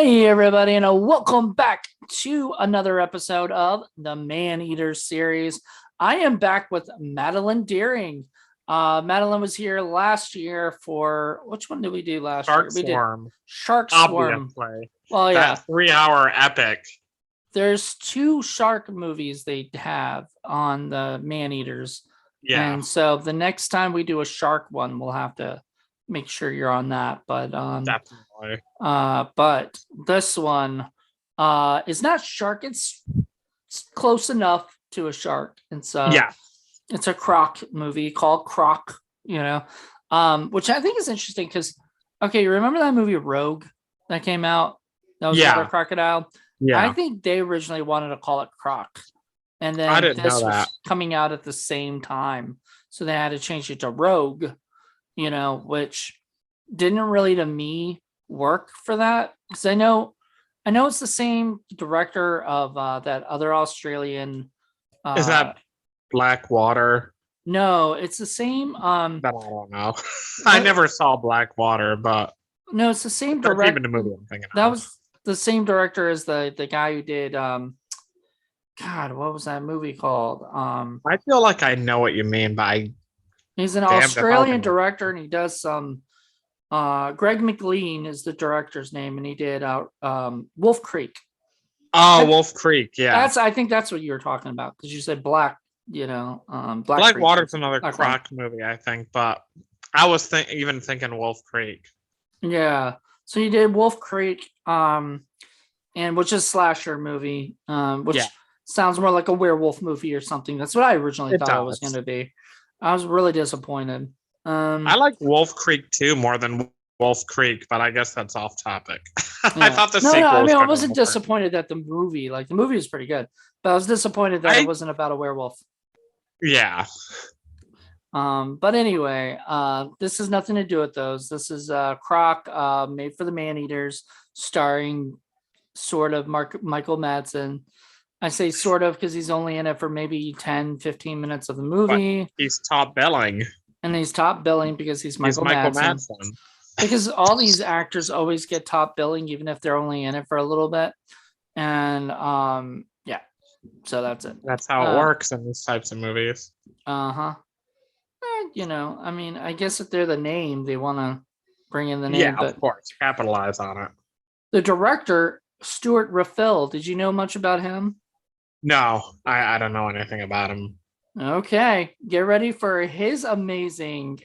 Hey, everybody, and welcome back to another episode of the Maneaters series. I am back with Madeline Deering. Madeline was here last year for which one did we do last Shark year? We did Swarm, Shark Swarm. obviously. Well, yeah, That 3-hour epic. there's two shark movies they have on the Maneaters. Yeah. And so the next time we do a shark one, we'll have to make sure you're on that. But Definitely. but this one is not shark. It's close enough to a shark. It's a Croc movie called Croc, which I think is interesting because okay, you remember that movie Rogue that came out? That was about a crocodile. Yeah. I think they originally wanted to call it Croc. And then I didn't this know that. was coming out at the same time. So they had to change it to Rogue, which didn't really to me work for that. Because I know it's the same director of that other Australian. Is that Black Water? No, it's the same. But I don't know. I never saw Black Water, but no, it's the same director. That's even the movie I'm thinking that of. was the same director as the guy who did God, what was that movie called? I feel like I know what you mean, but he's an Australian director and he does some Greg McLean is the director's name, and he did Wolf Creek. Oh, Wolf Creek, yeah. I think that's what you were talking about because you said Black, Black Water's another Croc movie, I think, but I was even thinking Wolf Creek. Yeah, so he did Wolf Creek, and which is a slasher movie, which sounds more like a werewolf movie or something. That's what I originally thought it was going to be. I was really disappointed. I like Wolf Creek 2 more than Wolf Creek, but I guess that's off topic. Yeah. I thought the sequel. No, I mean, I was wasn't disappointed that the movie was pretty good, but I was disappointed that it wasn't about a werewolf. Yeah. But anyway, this has nothing to do with those. This is Croc, made for the Maneaters, starring sort of Michael Madsen. I say sort of because he's only in it for maybe 10, 15 minutes of the movie. But he's top billing. And he's top billing because he's Michael Madsen. Because all these actors always get top billing, even if they're only in it for a little bit. And so that's it. That's how it works in these types of movies. I mean, I guess if they're the name, they want to bring in the name. Yeah, of course, capitalize on it. The director, Stuart Rafael, did you know much about him? No, I don't know anything about him. Okay, get ready for his amazing.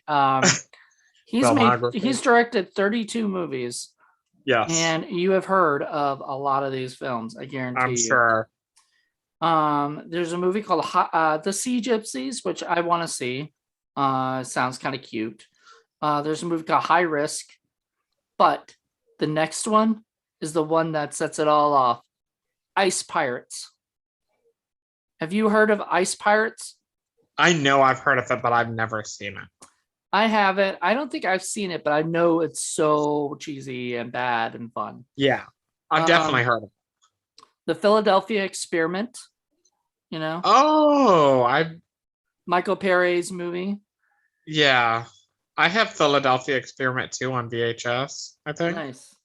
He's directed 32 movies. Yes, and you have heard of a lot of these films. I guarantee I'm sure. There's a movie called The Sea Gypsies, which I want to see. Sounds kind of cute. There's a movie called High Risk, but the next one is the one that sets it all off. Ice Pirates. Have you heard of Ice Pirates? I know I've heard of it, but I've never seen it. I haven't. I don't think I've seen it, but I know it's so cheesy and bad and fun. Yeah, I've definitely heard of it. The Philadelphia Experiment, Oh, Michael Perry's movie. Yeah, I have Philadelphia Experiment 2 on VHS, I think. Nice.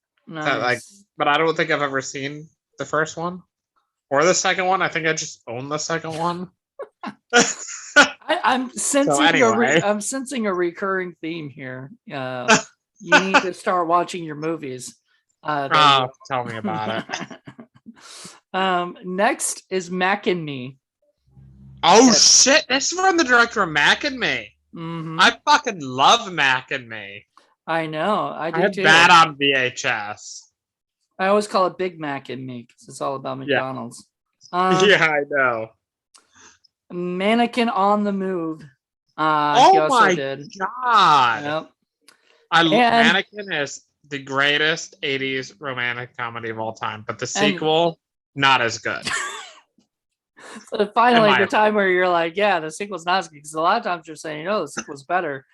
But I don't think I've ever seen the first one. Or the second one. I think I just own the second one. I'm sensing I'm sensing a recurring theme here. You need to start watching your movies. Tell me about it. Next is Mac and Me. Oh shit! This is from the director of Mac and Me. Mm-hmm. I fucking love Mac and Me. I know. I do too. That on VHS. I always call it Big Mac and Me because it's all about McDonald's. Yeah, I know. Mannequin on the Move. Oh my god! Yep. Mannequin is the greatest 80s romantic comedy of all time, but the sequel, not as good. So finally, the time where you're like, yeah, the sequel's not as good, because a lot of times you're saying, the sequel's better.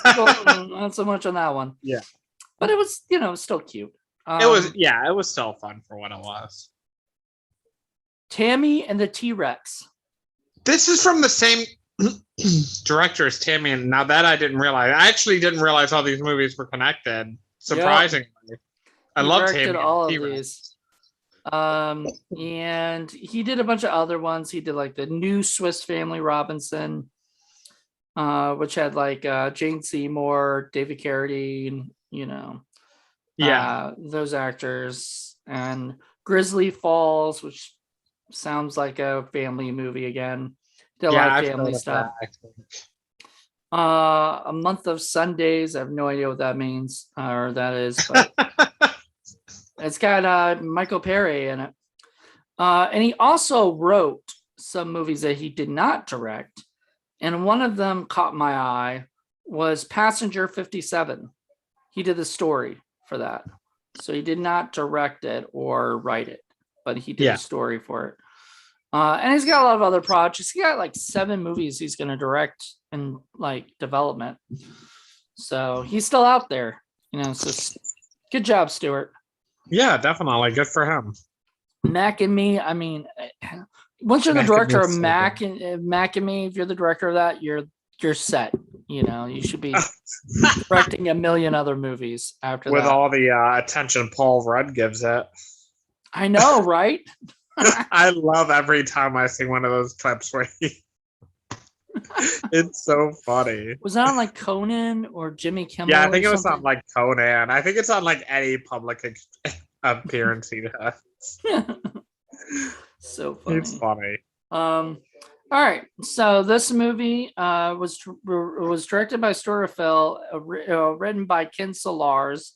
Not so much on that one. Yeah. But it was, still cute. It was still fun for what it was. Tammy and the T-Rex. This is from the same director as Tammy, and now that I didn't realize. I actually didn't realize all these movies were connected, surprisingly. Yep. I He love directed Tammy all and of the these. And he did a bunch of other ones. He did like the new Swiss Family Robinson, which had like Jane Seymour, David Carradine, Yeah. those actors, and Grizzly Falls, which sounds like a family movie again. Did a lot Yeah, of I've family heard of stuff. that. I think. A Month of Sundays. I have no idea what that means or that is, but it's got Michael Perry in it. And he also wrote some movies that he did not direct. And one of them caught my eye was Passenger 57. He did the story for that. So he did not direct it or write it, but he did a story for it. And he's got a lot of other projects. He got like 7 movies he's going to direct in like development. So he's still out there, so good job, Stuart. Yeah, definitely. Good for him. Mac and Me. I mean, once you're the director of Mac and Me, if you're the director of that, you're set. You should be directing a million other movies after with that. all the attention Paul Rudd gives it. I know, right? I love every time I see one of those clips where it's so funny. Was that on like Conan or Jimmy Kimmel? Yeah, I think it was on like Conan. I think it's on like any public appearance he does. So funny. It's funny. All right. So this movie was directed by Stuart Rafael, written by Ken Solars.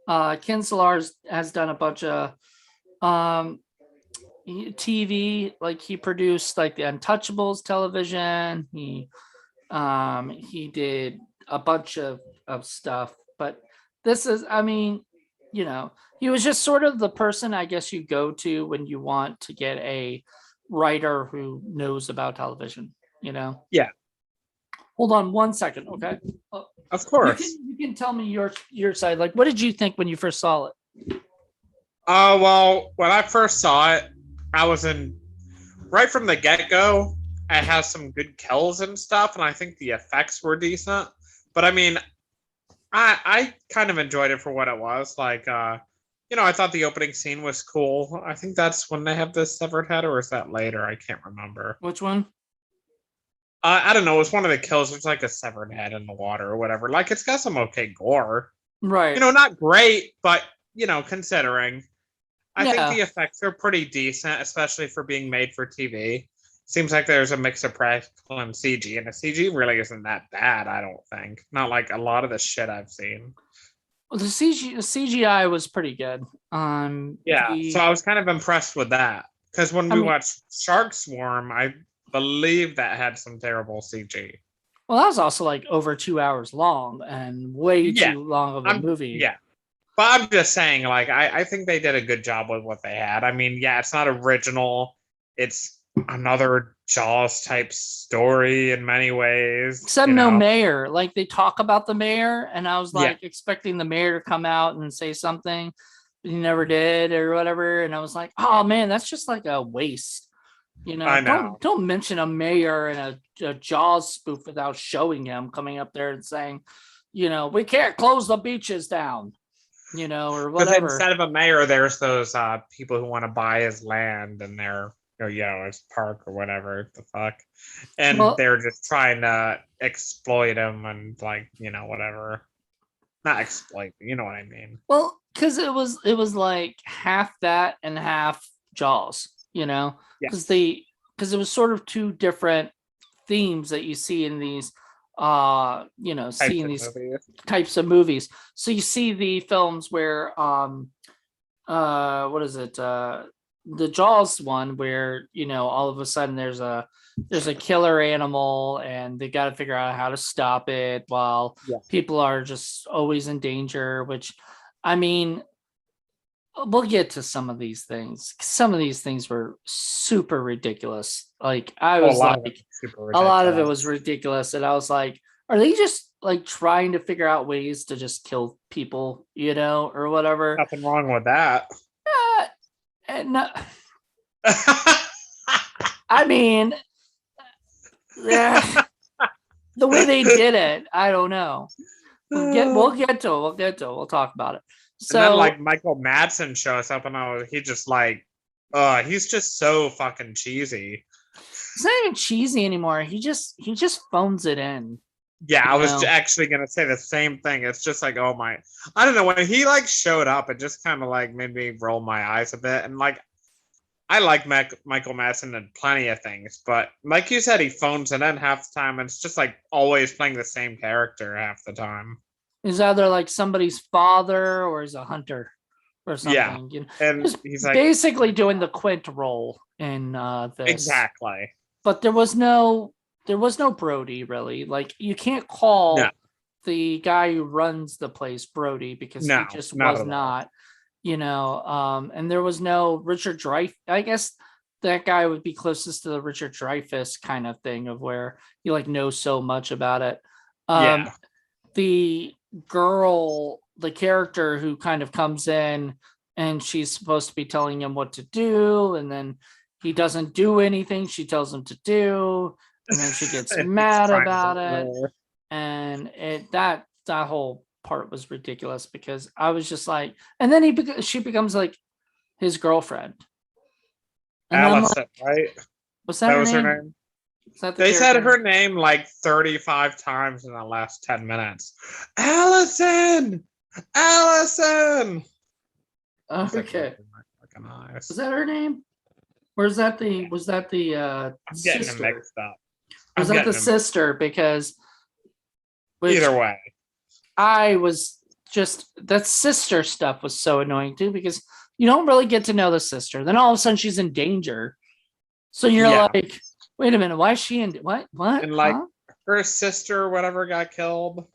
Ken Solars has done a bunch of TV, like he produced like the Untouchables television. He did a bunch of stuff, but this is, I mean, he was just sort of the person I guess you go to when you want to get a writer who knows about television, Yeah. Hold on 1 second, okay? Of course. You can tell me your side. Like, what did you think when you first saw it? Well, when I first saw it, I was right from the get-go. It has some good kills and stuff, and I think the effects were decent. But I mean, I kind of enjoyed it for what it was. Like, I thought the opening scene was cool. I think that's when they have the severed head, or is that later? I can't remember. Which one? I don't know. It was one of the kills. It's like a severed head in the water or whatever. Like, it's got some okay gore. Right. Not great, but, considering. I think the effects are pretty decent, especially for being made for TV. Seems like there's a mix of practical and CG, and the CG really isn't that bad, I don't think. Not like a lot of the shit I've seen. Well, the CGI was pretty good. So I was kind of impressed with that. Because when we watched Shark Swarm, I believe that had some terrible CG. Well, that was also like over 2 hours long and way too long of a movie. Yeah. But I'm just saying, like, I think they did a good job with what they had. I mean, it's not original. It's another Jaws type story in many ways. Except no mayor. Like, they talk about the mayor, and I was like expecting the mayor to come out and say something, but he never did or whatever. And I was like, oh man, that's just like a waste. I know. Don't mention a mayor and a Jaws spoof without showing him coming up there and saying, we can't close the beaches down. Or whatever. Instead of a mayor, there's those people who want to buy his land and they're, his park or whatever the fuck, and they're just trying to exploit him and like, whatever. Not exploit, but you know what I mean. Well, because it was like half that and half Jaws, because it was sort of two different themes that you see in these. Seeing these types of movies. So you see the films where what is it? The Jaws one where, all of a sudden there's a killer animal and they got to figure out how to stop it while people are just always in danger, which, I mean, we'll get to some of these things. Some of these things were super ridiculous. Like, I was a lot of it was ridiculous. And I was like, are they just like trying to figure out ways to just kill people, or whatever? Nothing wrong with that. No. I mean, the way they did it, I don't know. We'll get to it. We'll talk about it. And then So like Michael Madsen shows up, and he just like, he's just so fucking cheesy. it's not even cheesy anymore. He just phones it in. Yeah, I was No. actually gonna say the same thing. It's just like, oh my, I don't know, when he like showed up, it just kind of like made me roll my eyes a bit. And like, I like Michael Madsen in plenty of things, but like you said, he phones it in half the time, and it's just like always playing the same character half the time. He's either like somebody's father or he's a hunter or Yeah, something. You know, and just he's like, basically doing the Quint role in this. exactly. But there was no Brody really. Like you can't No, call the guy who runs the place Brody because he no, just not was at all. not, and there was no Richard Dreyfuss. I guess that guy would be closest to the Richard Dreyfuss kind of thing of where you like know so much about it. Yeah, The girl, the character who kind of comes in and she's supposed to be telling him what to do, and then he doesn't do anything she tells him to do, and then she gets and he's mad trying to about get it. her. And that whole part was ridiculous because I was just like, and then she becomes like his girlfriend. And I'm Allison, like, right? what's that That her was her name? name. Is that the They said character? her name like 35 times in the last 10 minutes. Allison! Allison! He's like Okay. rolling my fucking eyes. Was that her name? Or was that the I'm getting them sister? mixed up. Was I'm that the getting them sister? Because which either way. I was just that sister stuff was so annoying too because you don't really get to know the sister. Then all of a sudden she's in danger. So you're Yeah. like, wait a minute, why is she in what? And like Huh? her sister, or whatever, got killed.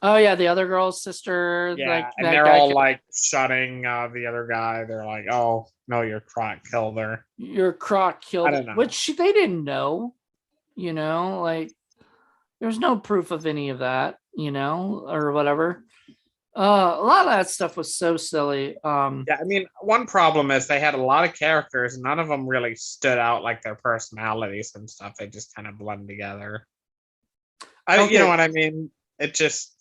Oh yeah, the other girl's sister, like Yeah. And that they're guy all like shutting the other guy. They're like, oh, no, your Croc killed her. your Croc I killed don't it, know. which they didn't know, like there's no proof of any of that, or whatever. A lot of that stuff was so silly. Yeah, I mean, one problem is they had a lot of characters, and none of them really stood out like their personalities and stuff. They just kind of blend together. You know Okay. what I mean? It just,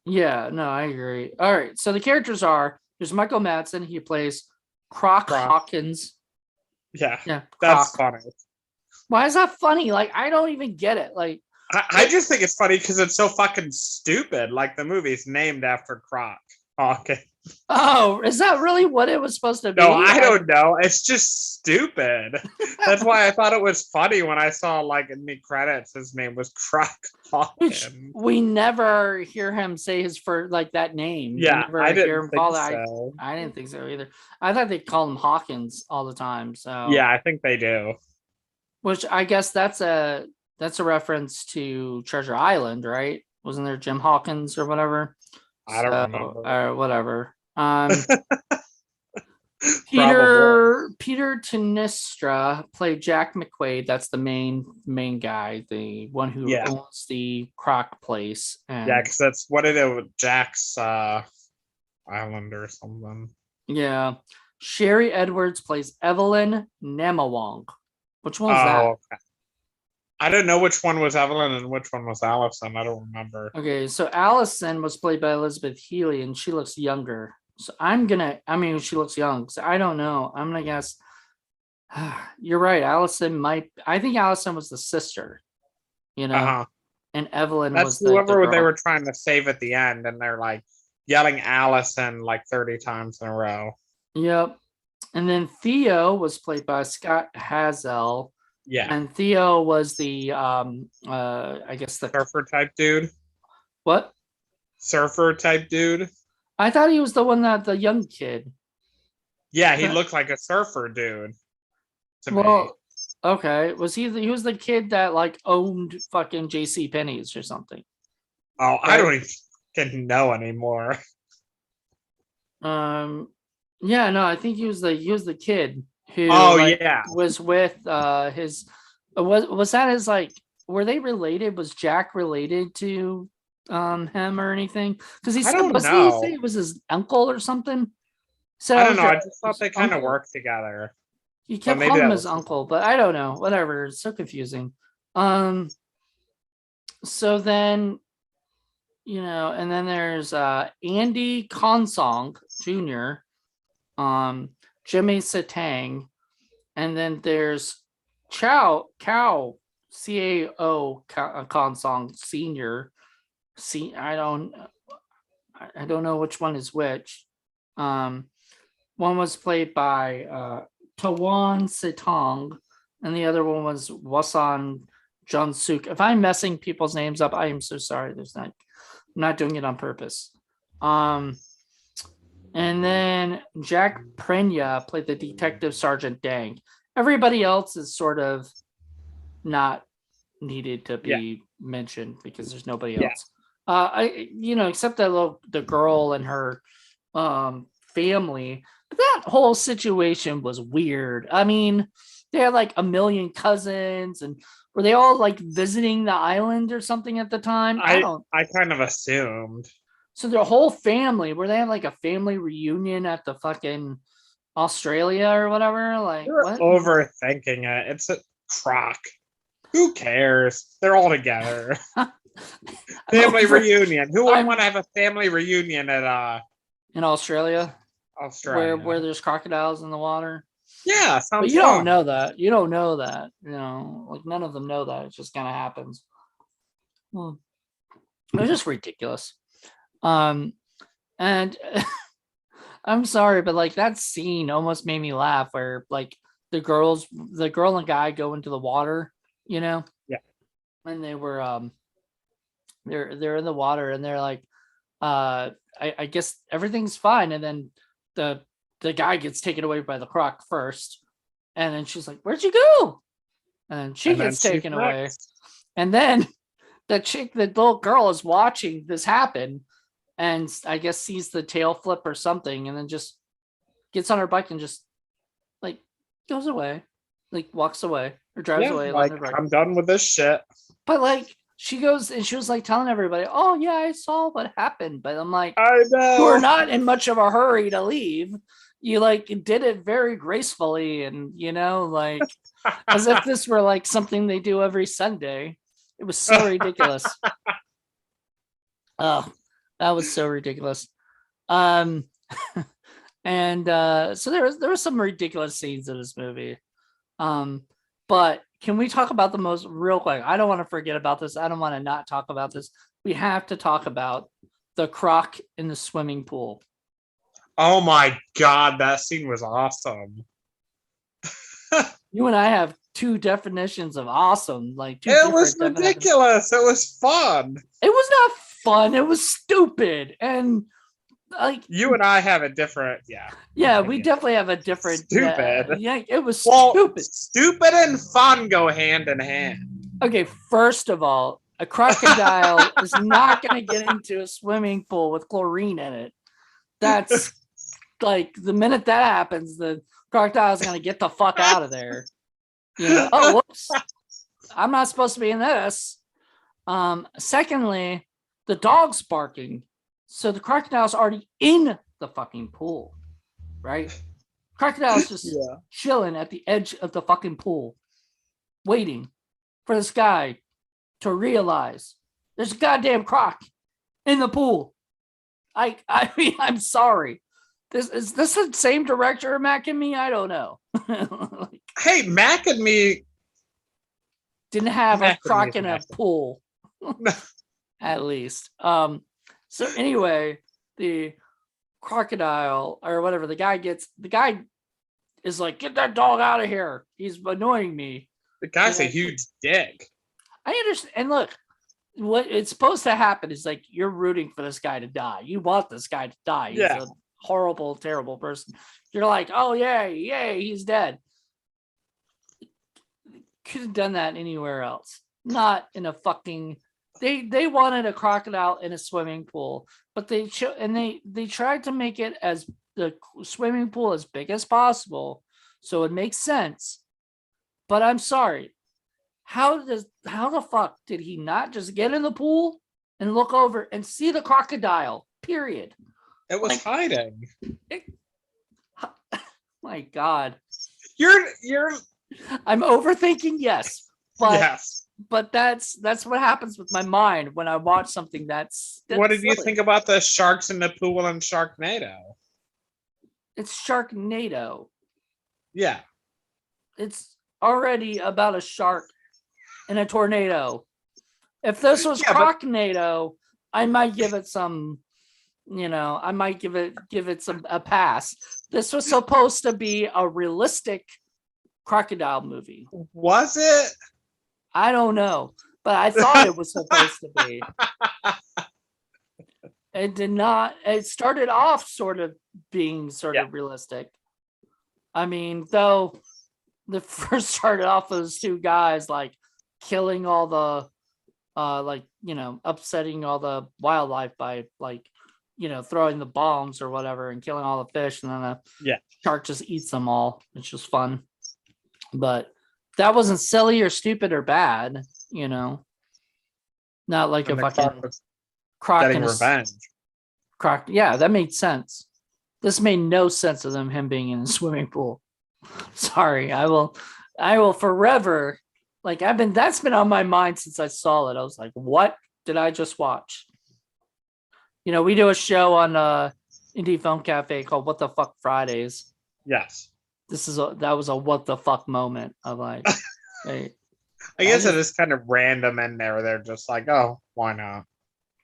Yeah, no, I agree. All right. So the characters are there's Michael Madsen, he plays Croc Croc. Hawkins. Yeah, Yeah, that's Croc. funny. Why is that funny? Like, I don't even get it. Like, I just think it's funny because it's so fucking stupid. Like the movie's named after Croc. Okay. oh, is that really what it was supposed to be? No, I don't know. It's just stupid. That's why I thought it was funny when I saw like in the credits his name was Croc Which Hawkins. we never hear him say his first like that name. We Yeah, never I hear didn't him think call that. so. I didn't think so either. I thought they call him Hawkins all the time. So Yeah, I think they do. which I guess that's a reference to Treasure Island, right? Wasn't there Jim Hawkins or whatever? I don't remember. Or whatever. Probably. Peter Tanistra played Jack McQuaid. That's the main guy, the one who Yeah. owns the Croc place. And Yeah, because that's what it is with Jack's Island or something. yeah. Sherry Edwards plays Evelyn Namawong. Which one's that? Okay. I don't know which one was Evelyn and which one was Allison. I don't remember. Okay, so Allison was played by Elizabeth Healy, and she looks younger. So she looks young. So I don't know. I'm gonna guess. You're right. I think Allison was the sister, Uh-huh. and Evelyn That's was the whoever they girl. were trying to save at the end, and they're like yelling Allison like 30 times in a row. Yep. And then Theo was played by Scott Hazel. Yeah. And Theo was the I guess the Surfer type dude. what? Surfer type dude. I thought he was the one that the young kid. Yeah, he looked like a surfer dude to me. Well, okay. He was the kid that like owned fucking JC Penney's or something. Oh, I don't even know anymore. Yeah, no, I think he was the kid who was with his was that his like were they related? Was Jack related to him or anything? Because he I said don't he know. say it was his uncle or something? So I don't know. I just thought they kind of uncle. worked together. He kept maybe calling him that his was- uncle, but I don't know. Whatever. It's so confusing. So then and then there's Andy Konsong Jr., Jimmy Satang, and then there's Cao Konsong Senior. I don't know which one is which. One was played by Tawan Sitong, and the other one was Wasan Junsuk. If I'm messing people's names up, I am so sorry. I'm not doing it on purpose. And then Jack Prenya played the detective Sergeant Dang. Everybody else is sort of not needed to be mentioned because there's nobody else. Except the girl and her family. But that whole situation was weird. I mean, they had like a million cousins, and were they all like visiting the island or something at the time? I kind of assumed. So their whole family, were they have like a family reunion at the fucking Australia or whatever? Like, You're what? overthinking it. It's a Croc. Who cares? They're all together. Family reunion. Who wouldn't want to have a family reunion at in Australia? Australia, where there's crocodiles in the water. Yeah, sounds. But you don't know that. You don't know that. Like none of them know that. It just kind of happens. It's just ridiculous. And I'm sorry, but like that scene almost made me laugh. Where like the girl and guy go into the water. Yeah. And they were they're in the water and they're like, I guess everything's fine, and then the guy gets taken away by the Croc first, and then she's like, "Where'd you go?" And she gets taken away, and then the little girl is watching this happen, and I guess sees the tail flip or something, and then just gets on her bike and just like goes away, like walks away or drives away. Like I'm done with this shit. But like she goes and she was like telling everybody, "Oh yeah, I saw what happened." But I'm like, I know you're not in much of a hurry to leave. You like did it very gracefully, and like as if this were like something they do every Sunday. It was so ridiculous. Oh, that was so ridiculous. And so there was some ridiculous scenes in this movie. But can we talk about the most real quick? I don't want to forget about this. I don't want to not talk about this. We have to talk about the Croc in the swimming pool. Oh my God, that scene was awesome. You and I have two definitions of awesome. It was ridiculous. It was fun. It was not fun. It was stupid. And like you and I have a different, we definitely have a different stupid. It was stupid. Stupid and fun go hand in hand. Okay, first of all, a crocodile is not going to get into a swimming pool with chlorine in it. That's like the minute that happens, the crocodile is going to get the fuck out of there. Oh, whoops! I'm not supposed to be in this. Secondly, the dog's barking. So the crocodile's already in the fucking pool, right? Crocodile's just chilling at the edge of the fucking pool, waiting for this guy to realize there's a goddamn croc in the pool. I mean, I'm sorry. Is this the same director, Mac and Me? I don't know. Hey, Mac and Me didn't have a croc in a pool, at least. So anyway, the crocodile or whatever, the guy is like, "Get that dog out of here. He's annoying me." The guy's a huge dick. I understand. And look, what it's supposed to happen is like you're rooting for this guy to die. You want this guy to die. He's a horrible, terrible person. You're like, "Oh yay, he's dead." Could have done that anywhere else. Not in a fucking. They wanted a crocodile in a swimming pool, but they tried to make it as the swimming pool as big as possible, so it makes sense. But I'm sorry, how the fuck did he not just get in the pool and look over and see the crocodile? Period. It was hiding. My God, you're. I'm overthinking, yes, but yes. but that's what happens with my mind when I watch something What that's did you silly. think about the sharks in the pool and Sharknado? It's Sharknado. Yeah. It's already about a shark and a tornado. If this was Yeah, but Crocnado, I might give it some, I might give it some a pass. This was supposed to be a realistic crocodile movie. was it? I don't know, but I thought it was supposed to be. It did not. It started off sort of being sort of realistic. I mean, though the first started off as two guys like killing all the upsetting all the wildlife by throwing the bombs or whatever and killing all the fish, and then a shark just eats them all, which was fun. But that wasn't silly or stupid or bad, not like And a the fucking Croc croc getting and a revenge. croc. Yeah, that made sense. This made no sense of him being in a swimming pool. Sorry, I will forever. Like that's been on my mind since I saw it. I was like, what did I just watch? We do a show on Indie Film Cafe called What the Fuck Fridays. Yes. That was a what the fuck moment of like, hey, I guess it is kind of random in there. They're just like, oh, why not?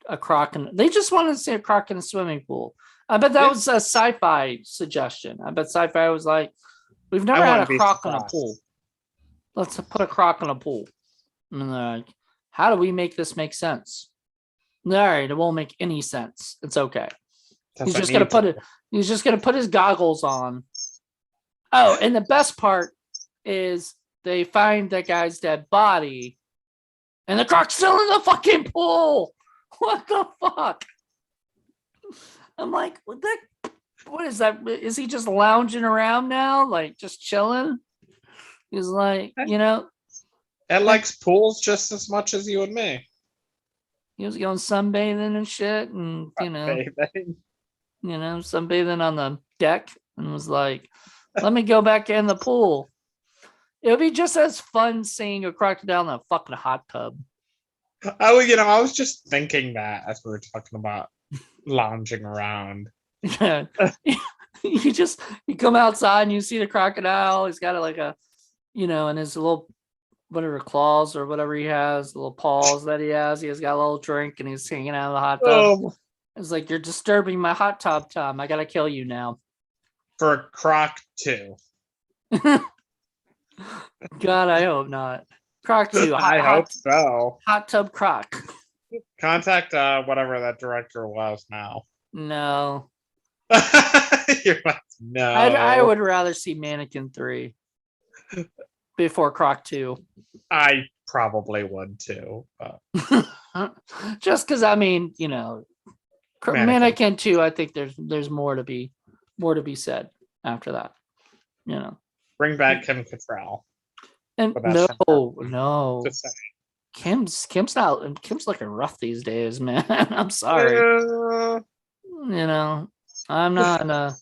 A croc, and they just wanted to see a croc in a swimming pool. I bet that was a sci-fi suggestion. I bet sci-fi was like, we've never had a croc in a pool. Let's put a croc in a pool. And they're like, how do we make this make sense? All right, it won't make any sense. It's okay. He's just gonna put his goggles on. Oh, and the best part is they find that guy's dead body, and the croc's still in the fucking pool. What the fuck? I'm like, what is that? Is he just lounging around now, like just chilling? He's like, it likes pools just as much as you and me. He was going sunbathing and shit, and sunbathing on the deck, and was like, let me go back in the pool. It would be just as fun seeing a crocodile in a fucking hot tub. I was just thinking that as we were talking about lounging around. Yeah. you come outside and you see the crocodile. He's got like a, and his little whatever claws or whatever he has, little paws that he has. He has got a little drink and he's hanging out of the hot tub. It's like, you're disturbing my hot tub time. I gotta kill you now. For Croc 2. God, I hope not. Croc 2. I hope so. Hot tub Croc. Contact whatever that director was now. No. You're like, no. I would rather see Mannequin 3 before Croc 2. I probably would too. Just because Mannequin 2, I think there's more to be said after that. Bring back Kim Cattrall. And no. Kim's looking rough these days, man. I'm sorry. I'm not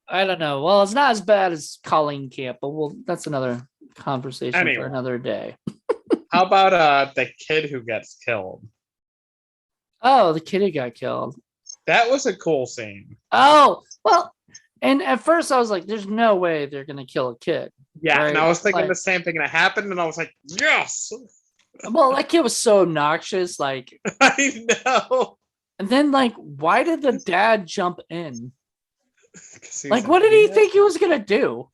I don't know. Well, it's not as bad as Colleen Camp, but that's another conversation for another day. How about the kid who gets killed? Oh, the kid who got killed. That was a cool scene. Oh, well, and at first I was like, there's no way they're gonna kill a kid. Yeah, right? And I was thinking the same thing that happened, and I was like, yes. Well, that kid was so obnoxious, like I know. And then, why did the dad jump in? Like, what did he think he was gonna do?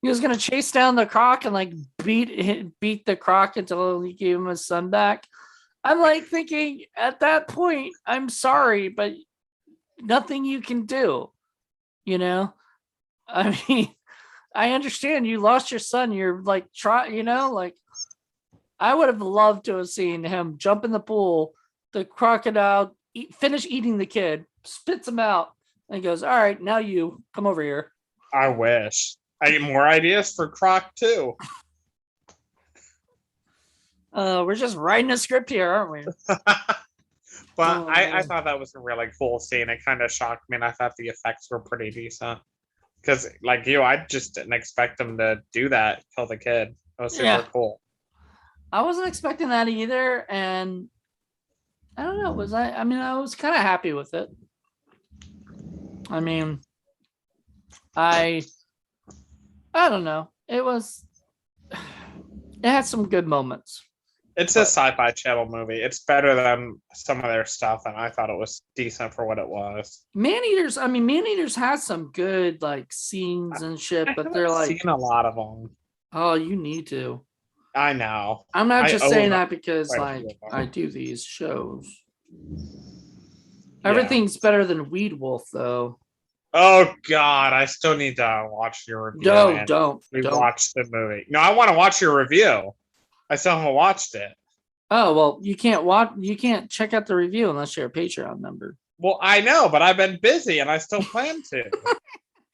He was gonna chase down the croc and beat the croc until he gave him his son back. I'm thinking at that point, I'm sorry, but nothing you can do. I mean, I understand you lost your son. You're I would have loved to have seen him jump in the pool. The crocodile finish eating the kid, spits him out, and goes, all right, now you come over here. I wish. I get more ideas for Croc too. We're just writing a script here, aren't we? But I thought that was a really cool scene. It kind of shocked me, and I thought the effects were pretty decent. Because, I just didn't expect them to do that, kill the kid. It was super cool. I wasn't expecting that either, and I don't know. Was I? I mean, I was kind of happy with it. I mean, I I don't know. It was. It had some good moments. It's a But sci-fi channel movie. It's better than some of their stuff, and I thought it was decent for what it was. Maneaters, I mean, Maneaters has some good like scenes and shit, I but they're haven't like, seen a lot of them. oh, you need to. I know. I'm not I just saying own that because quite a few like of I them. do these shows. Yeah. Everything's better than Weed Wolf, though. Oh God, I still need to watch your review No, and don't. rewatch the movie. No, I want to watch your review. I still haven't watched it. Oh well, you can't watch. You can't check out the review unless you're a Patreon member. Well, I know, but I've been busy and I still plan to.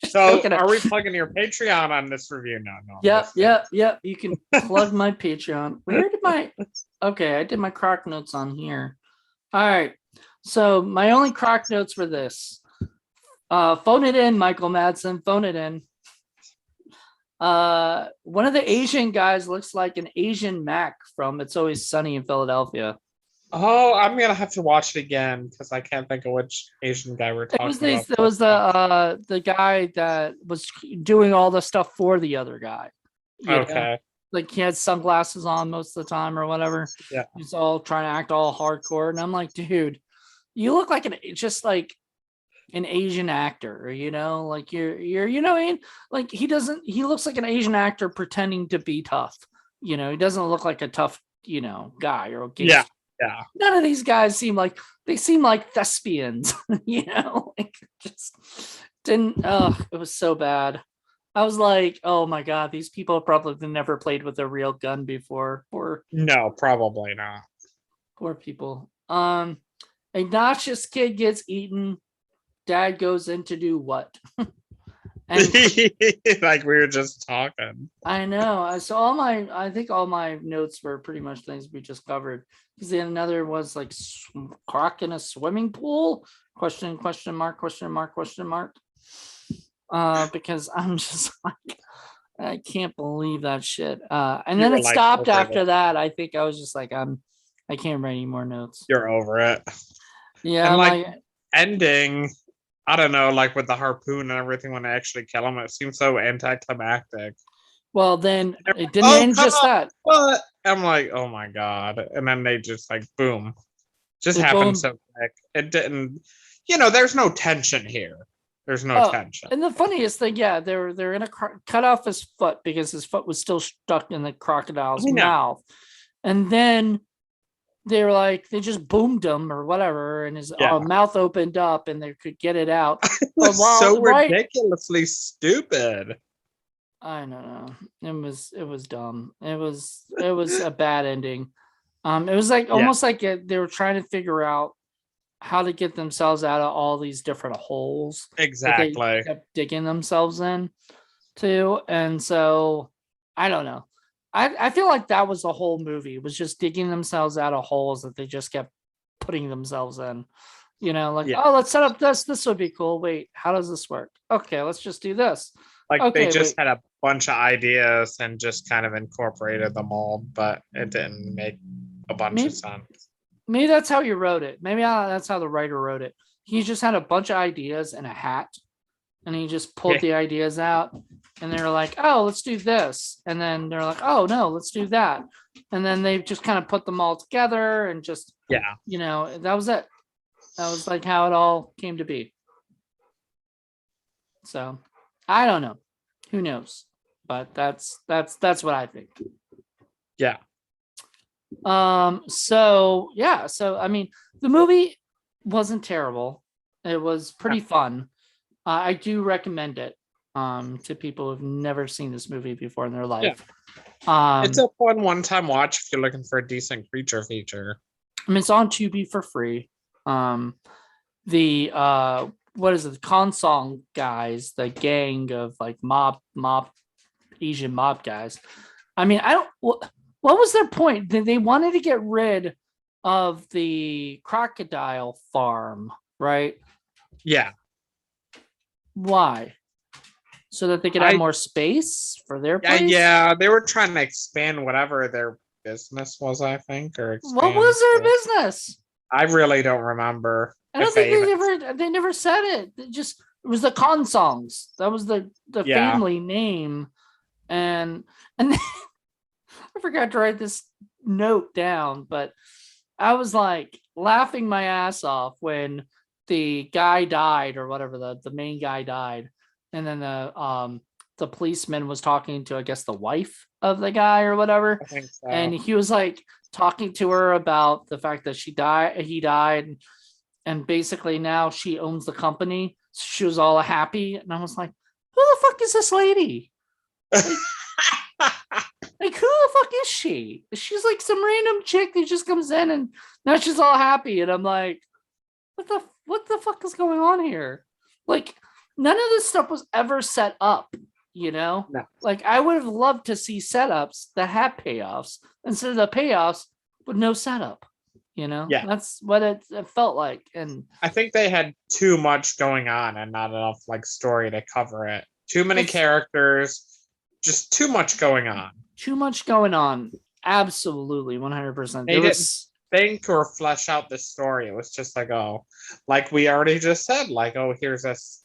Just So, joking. are we plugging your Patreon on this review? No, no. Yep. You can plug my Patreon. Where did my? Okay, I did my Croc notes on here. All right. So my only Croc notes were this. Phone it in, Michael Madsen. Phone it in. One of the Asian guys looks like an Asian Mac from It's Always Sunny in Philadelphia. Oh, I'm gonna have to watch it again because I can't think of which Asian guy we're It was talking this. about. It was the guy that was doing all the stuff for the other guy. You know, Okay. like he had sunglasses on most of the time or whatever. Yeah. He's all trying to act all hardcore, and I'm like, dude, you look like just like an Asian actor. You know, like you're you know what I mean? Like he looks like an Asian actor pretending to be tough. You know, he doesn't look like a tough guy or a Yeah. gangster. Yeah. None of these guys seem like thespians. Like just didn't. Oh, it was so bad. I was like, oh my god, these people probably never played with a real gun before. No, probably not. Poor people. A noxious kid gets eaten. Dad goes in to do what? And Like we were just talking. I know. I think all my notes were pretty much things we just covered. Because then another was like Croc in a swimming pool? Question mark, question mark, question mark. Because I'm just like, I can't believe that shit. And You then were it like stopped over after it. that. I think I was just like, I can't write any more notes. You're over it. Yeah, And I'm like like, ending, I don't know, like with the harpoon and everything when they actually kill him, it seems so anticlimactic. well, then it didn't Oh, end come just on. that. What? I'm like, oh my God. And then they just like, boom. Just They happened boom. so quick. It didn't, there's no tension here. There's no Oh, tension. and the funniest thing, yeah, they're in cut off his foot because his foot was still stuck in the crocodile's I know. mouth, and then they were like they just boomed him or whatever, and his Yeah. mouth opened up and they could get it out. It was so Right, ridiculously stupid. I don't know. It was dumb. It was a bad ending. It was like Yeah, almost like they were trying to figure out how to get themselves out of all these different holes that they exactly. kept digging themselves in to. And so I don't know. I feel like that was the whole movie, was just digging themselves out of holes that they just kept putting themselves in. Like, Yeah. oh, let's set up this. This would be cool. Wait, how does this work? Okay, let's just do this. Like they Okay, just wait. had a bunch of ideas and just kind of incorporated them all, but it didn't make a bunch of Maybe sense. maybe that's how you wrote it. Maybe that's how the writer wrote it. He just had a bunch of ideas in a hat, and he just pulled Yeah. the ideas out, and they were like, oh, let's do this, and then they're like, oh no, let's do that, and then they just kind of put them all together and just Yeah. that was it. That was like how it all came to be. So I don't know, who knows, but that's what I think. Yeah. So yeah, so I mean, the movie wasn't terrible. It was pretty fun. I do recommend it to people who've never seen this movie before in their life. It's a fun one-time watch if you're looking for a decent creature feature. I mean, it's on Tubi for free. The what is it? The Consong guys, the gang of like mob Asian mob guys. I mean, I don't. What was their point? They wanted to get rid of the crocodile farm, right? Yeah. Why? So that they could have more space for their place? Yeah, they were trying to expand whatever business was, I think, or What expand. was their business? I really don't remember. I don't if think even- they never said it. It was the Consongs. That was the Yeah. family name. And then, I forgot to write this note down, but I was like laughing my ass off when the guy died or whatever, the main guy died. And then the policeman was talking to, I guess, the wife of the guy or whatever. I think so. And he was like talking to her about the fact that he died, and basically now she owns the company. So she was all happy, and I was like, who the fuck is this lady? Like, who the fuck is she? She's like some random chick that just comes in and now she's all happy. And I'm like, what the fuck is going on here? Like, none of this stuff was ever set up, you know? No. Like, I would have loved to see setups that had payoffs instead of the payoffs with no setup, you know? Yeah. That's what it felt like. And I think they had too much going on and not enough like story to cover it. Too many characters, just too much going on. Too much going on. Absolutely, 100%. They didn't think or flesh out the story. It was just like, oh, like we already just said, like, oh, here's this,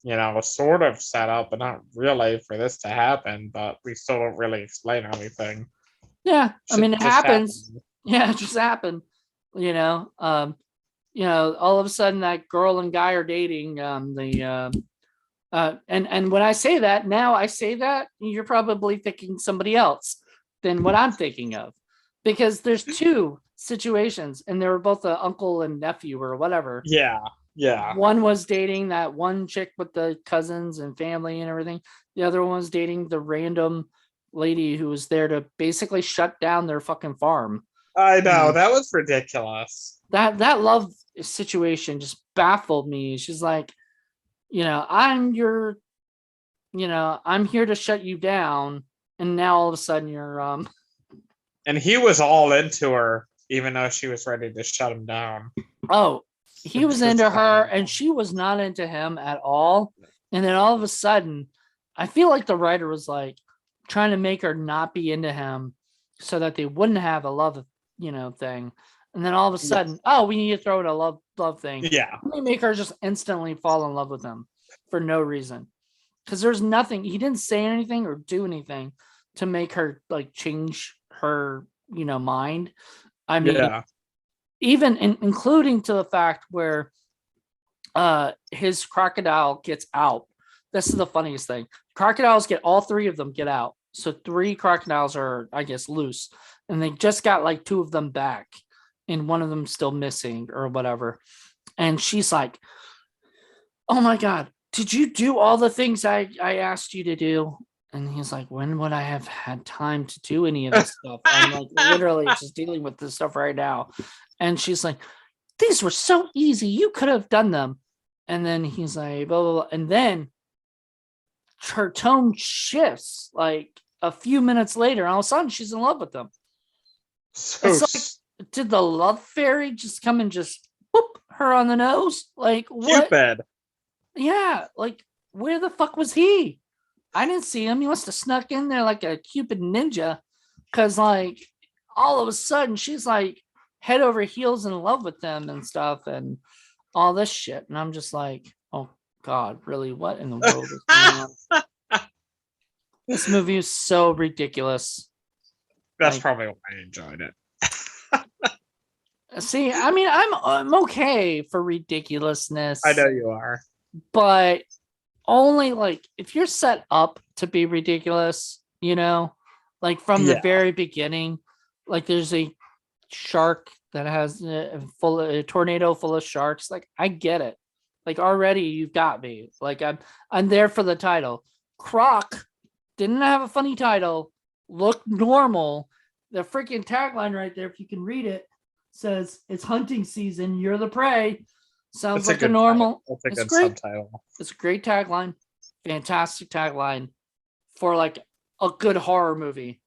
a sort of setup, but not really for this to happen, but we still don't really explain anything. Yeah, I mean, it happens. Happened. Yeah, it just happened. All of a sudden that girl and guy are dating. And when I say that, you're probably thinking somebody else than what I'm thinking of, because there's two situations, and they were both an uncle and nephew or whatever. Yeah. One was dating that one chick with the cousins and family and everything. The other one was dating the random lady who was there to basically shut down their fucking farm. I know, that was ridiculous. That love situation just baffled me. She's like, I'm here to shut you down, and now all of a sudden you're And he was all into her, even though she was ready to shut him down. Oh, he was into her and she was not into him at all. And then all of a sudden, I feel like the writer was like trying to make her not be into him so that they wouldn't have a love, thing. And then all of a sudden, oh, we need to throw in a love thing. Yeah. Let me make her just instantly fall in love with him for no reason. Because there's nothing, he didn't say anything or do anything to make her like change her, mind. I mean, even including to the fact where his crocodile gets out. This is the funniest thing. Crocodiles all three of them get out. So 3 crocodiles are, I guess, loose. And they just got like 2 of them back. And one of them still missing or whatever. And she's like, oh my God, did you do all the things I asked you to do? And he's like, when would I have had time to do any of this stuff? I'm like literally just dealing with this stuff right now. And she's like, these were so easy. You could have done them. And then he's like, blah, blah, blah. And then her tone shifts like a few minutes later. And all of a sudden she's in love with them. So it's like, did the love fairy just come and just whoop her on the nose? Like what? Cupid. Yeah. Like where the fuck was he? I didn't see him. He must have snuck in there like a Cupid ninja. Cause like all of a sudden she's like head over heels in love with them and stuff and all this shit. And I'm just like, oh God, really? What in the world is going on? This movie is so ridiculous. That's probably why I enjoyed it. See, I mean, I'm okay for ridiculousness. I know you are. But only like if you're set up to be ridiculous, like from the very beginning, like there's a shark that has a tornado full of sharks. Like I get it. Like already you've got me. Like I'm there for the title. Croc didn't have a funny title. Looked normal. The freaking tagline right there, if you can read it, says it's hunting season. You're the prey. Sounds like a normal. It's a good subtitle. It's a great tagline. Fantastic tagline for like a good horror movie.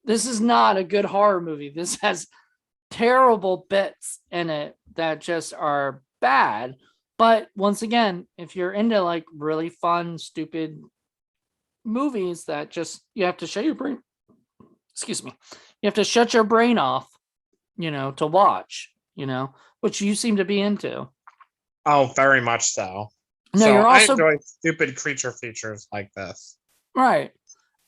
This is not a good horror movie. This has terrible bits in it that just are bad. But once again, if you're into like really fun, stupid movies that just you have to shut your brain excuse me, you have to shut your brain off, to watch, which you seem to be into. Oh, very much so. No, So you're I also enjoy stupid creature features like this. right.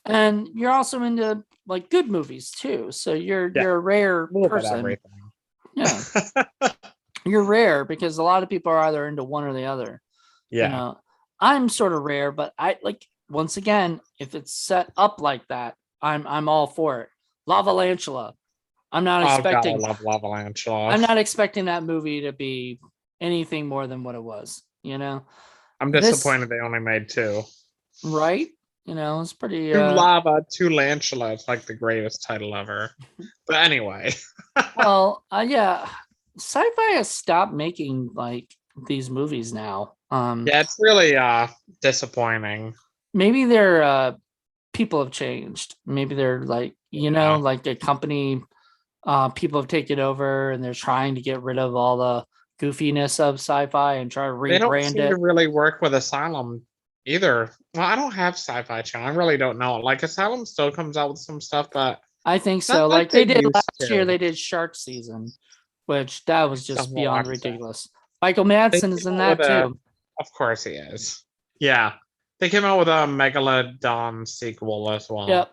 And you're also into like good movies too. So you're Yeah, you're a rare a little bit person. everything. Yeah. You're rare because a lot of people are either into one or the other. Yeah. I'm sort of rare, but I like once again, if it's set up like that, I'm all for it. Lavalantula. I'm not Oh god, I expecting love Lava I'm not expecting that movie to be anything more than what it was, I'm This disappointed they only made two. right? It's pretty Two lava, two lantula. It's like the greatest title ever. But anyway. well, yeah, sci-fi has stopped making like these movies now. Yeah, it's really disappointing. Maybe their people have changed. Maybe they're like, Yeah. like the company people have taken over and they're trying to get rid of all the goofiness of sci-fi and try to They don't rebrand seem to it. really work with Asylum either. Well, I don't have Sci-Fi Channel. I really don't know. Like Asylum still comes out with some stuff, but I think not so. like Like they they did used last year, to. they did Shark Season, which that I was still just haven't beyond watched that. ridiculous. Michael They Madsen is came in out with that a, too. of course he is. Yeah, they came out with a Megalodon sequel as well, Yep.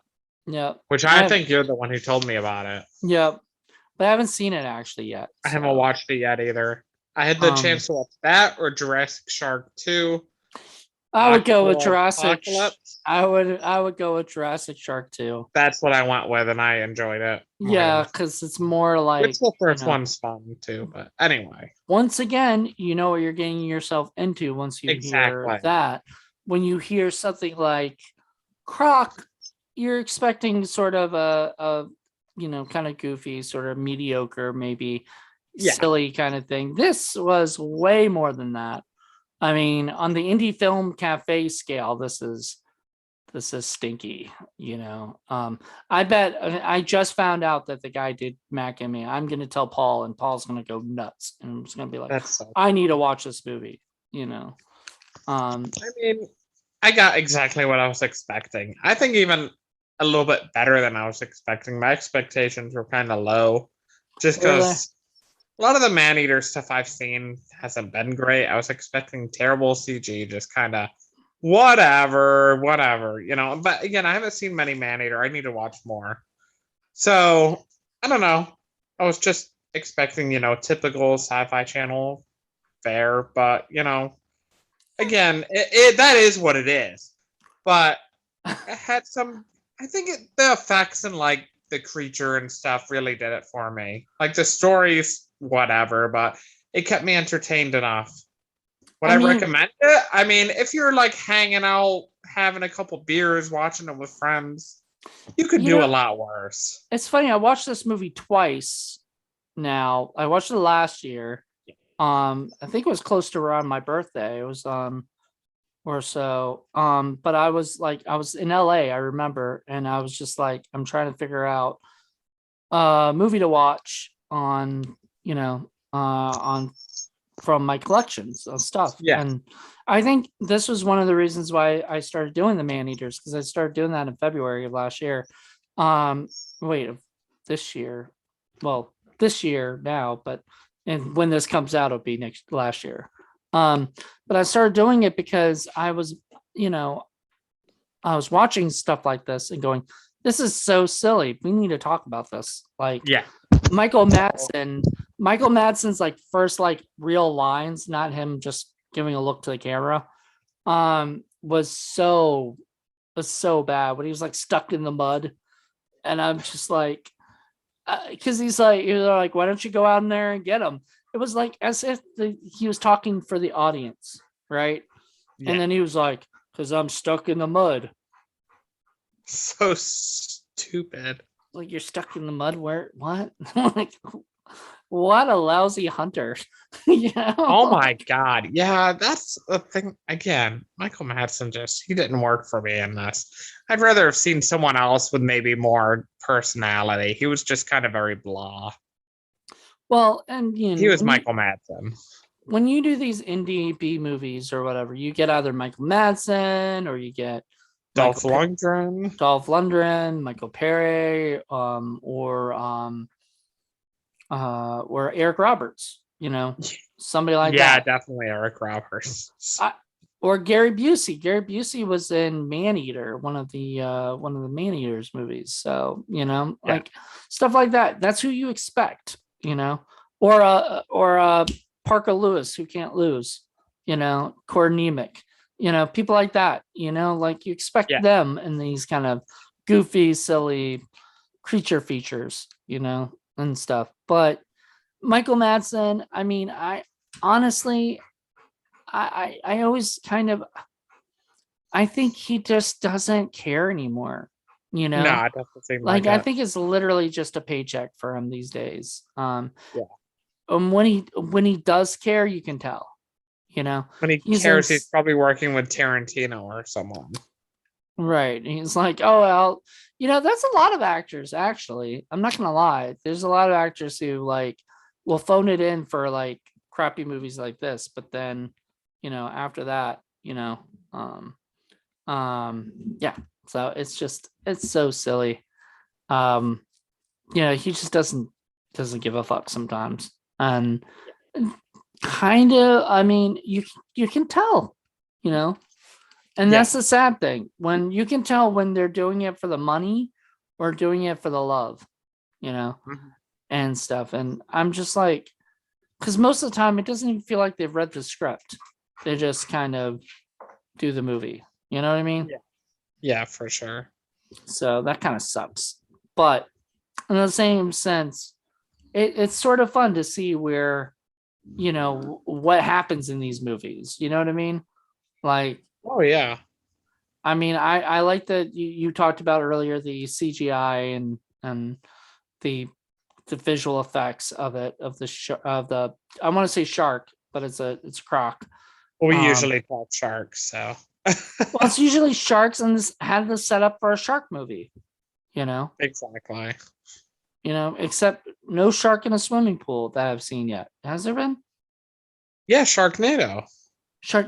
Yep. which I I have think you're the one who told me about it. yep. But I haven't seen it actually yet. I haven't So watched it yet either. I had the um chance to watch that or Jurassic Shark 2, I would go with Jurassic. Apocalypse. I would go with Jurassic Shark too. That's what I went with, and I enjoyed it Yeah, more. because it's more like Which the first one's fun too, but anyway. once again, you know what you're getting yourself into once you hear Exactly. that. When you hear something like Croc, you're expecting sort of a kind of goofy, sort of mediocre, maybe Yeah. silly kind of thing. This was way more than that. I mean, on the indie film cafe scale, this is stinky, I bet I just found out that the guy did Mac and Me. I'm gonna tell Paul, and Paul's gonna go nuts, and I'm just gonna be like, That's so I need to watch this movie. I mean, I got exactly what I was expecting. I think even a little bit better than I was expecting. My expectations were kind of low, just because a lot of the Maneater stuff I've seen hasn't been great. I was expecting terrible CG, just kind of whatever. But again, I haven't seen many Maneater. I need to watch more. So I don't know. I was just expecting, typical Sci-Fi Channel fare, but again, that is what it is. But it had some. I think the effects and like the creature and stuff really did it for me. Like the stories, whatever, but it kept me entertained enough. Would I recommend it? I mean, if you're like hanging out, having a couple beers, watching it with friends, you could do a lot worse. It's funny. I watched this movie twice now. I watched it last year. I think it was close to around my birthday. It was or so. But I was in LA, I remember, and I was just like, I'm trying to figure out a movie to watch on, on from my collections of stuff. Yeah. And I think this was one of the reasons why I started doing the Maneaters, because I started doing that in February of last year. This year. Well, this year now, but and when this comes out, it'll be last year. But I started doing it because I was watching stuff like this and going, this is so silly. We need to talk about this. Like, yeah, Michael Madsen's like first like real lines, not him just giving a look to the camera, was so bad when he was like stuck in the mud. And I'm just like, because he's like, why don't you go out in there and get him? It was like as if he was talking for the audience, right? Yeah. And then he was like, because I'm stuck in the mud. So stupid. Like, you're stuck in the mud? Where? What? Like, what a lousy hunter. Oh my god. Yeah, that's the thing. Again, Michael Madsen he didn't work for me in this. I'd rather have seen someone else with maybe more personality. He was just kind of very blah. Well, and he was Michael Madsen. When you do these indie B movies or whatever, you get either Michael Madsen or you get Dolph Michael Lundgren. Dolph Lundgren, Michael Perry, or Eric Roberts, somebody like Yeah, that. definitely Eric Roberts. Or Gary Busey. Gary Busey was in Maneater, one of the Maneaters movies. So, like stuff like that. That's who you expect, or Parker Lewis, who can't lose, Cord Nemec, people like that, like you expect them in these kind of goofy, silly creature features, and stuff. But Michael Madsen, I mean, I honestly, I always kind of, I think he just doesn't care anymore, No, it doesn't seem like like I it. think it's literally just a paycheck for him these days. Yeah. When he does care, you can tell, When he cares, he's probably working with Tarantino or someone. Right. He's like, oh, well, that's a lot of actors, actually. I'm not going to lie. There's a lot of actors who like will phone it in for like crappy movies like this. But then, after that, yeah. So it's so silly. He just doesn't give a fuck sometimes. And kind of, I mean, you can tell, and that's the sad thing, when you can tell when they're doing it for the money or doing it for the love, and stuff. And I'm just like, because most of the time it doesn't even feel like they've read the script. They just kind of do the movie. You know what I mean? Yeah, for sure. So that kind of sucks. But in the same sense, it's sort of fun to see where, what happens in these movies. You know what I mean? Like, oh yeah. I mean, I like that you talked about earlier the CGI and the visual effects of it, of the I want to say shark, but it's a croc. We usually call sharks, so well, it's usually sharks, and this had the setup for a shark movie, exactly. Except no shark in a swimming pool that I've seen yet. Has there been? Yeah, Sharknado.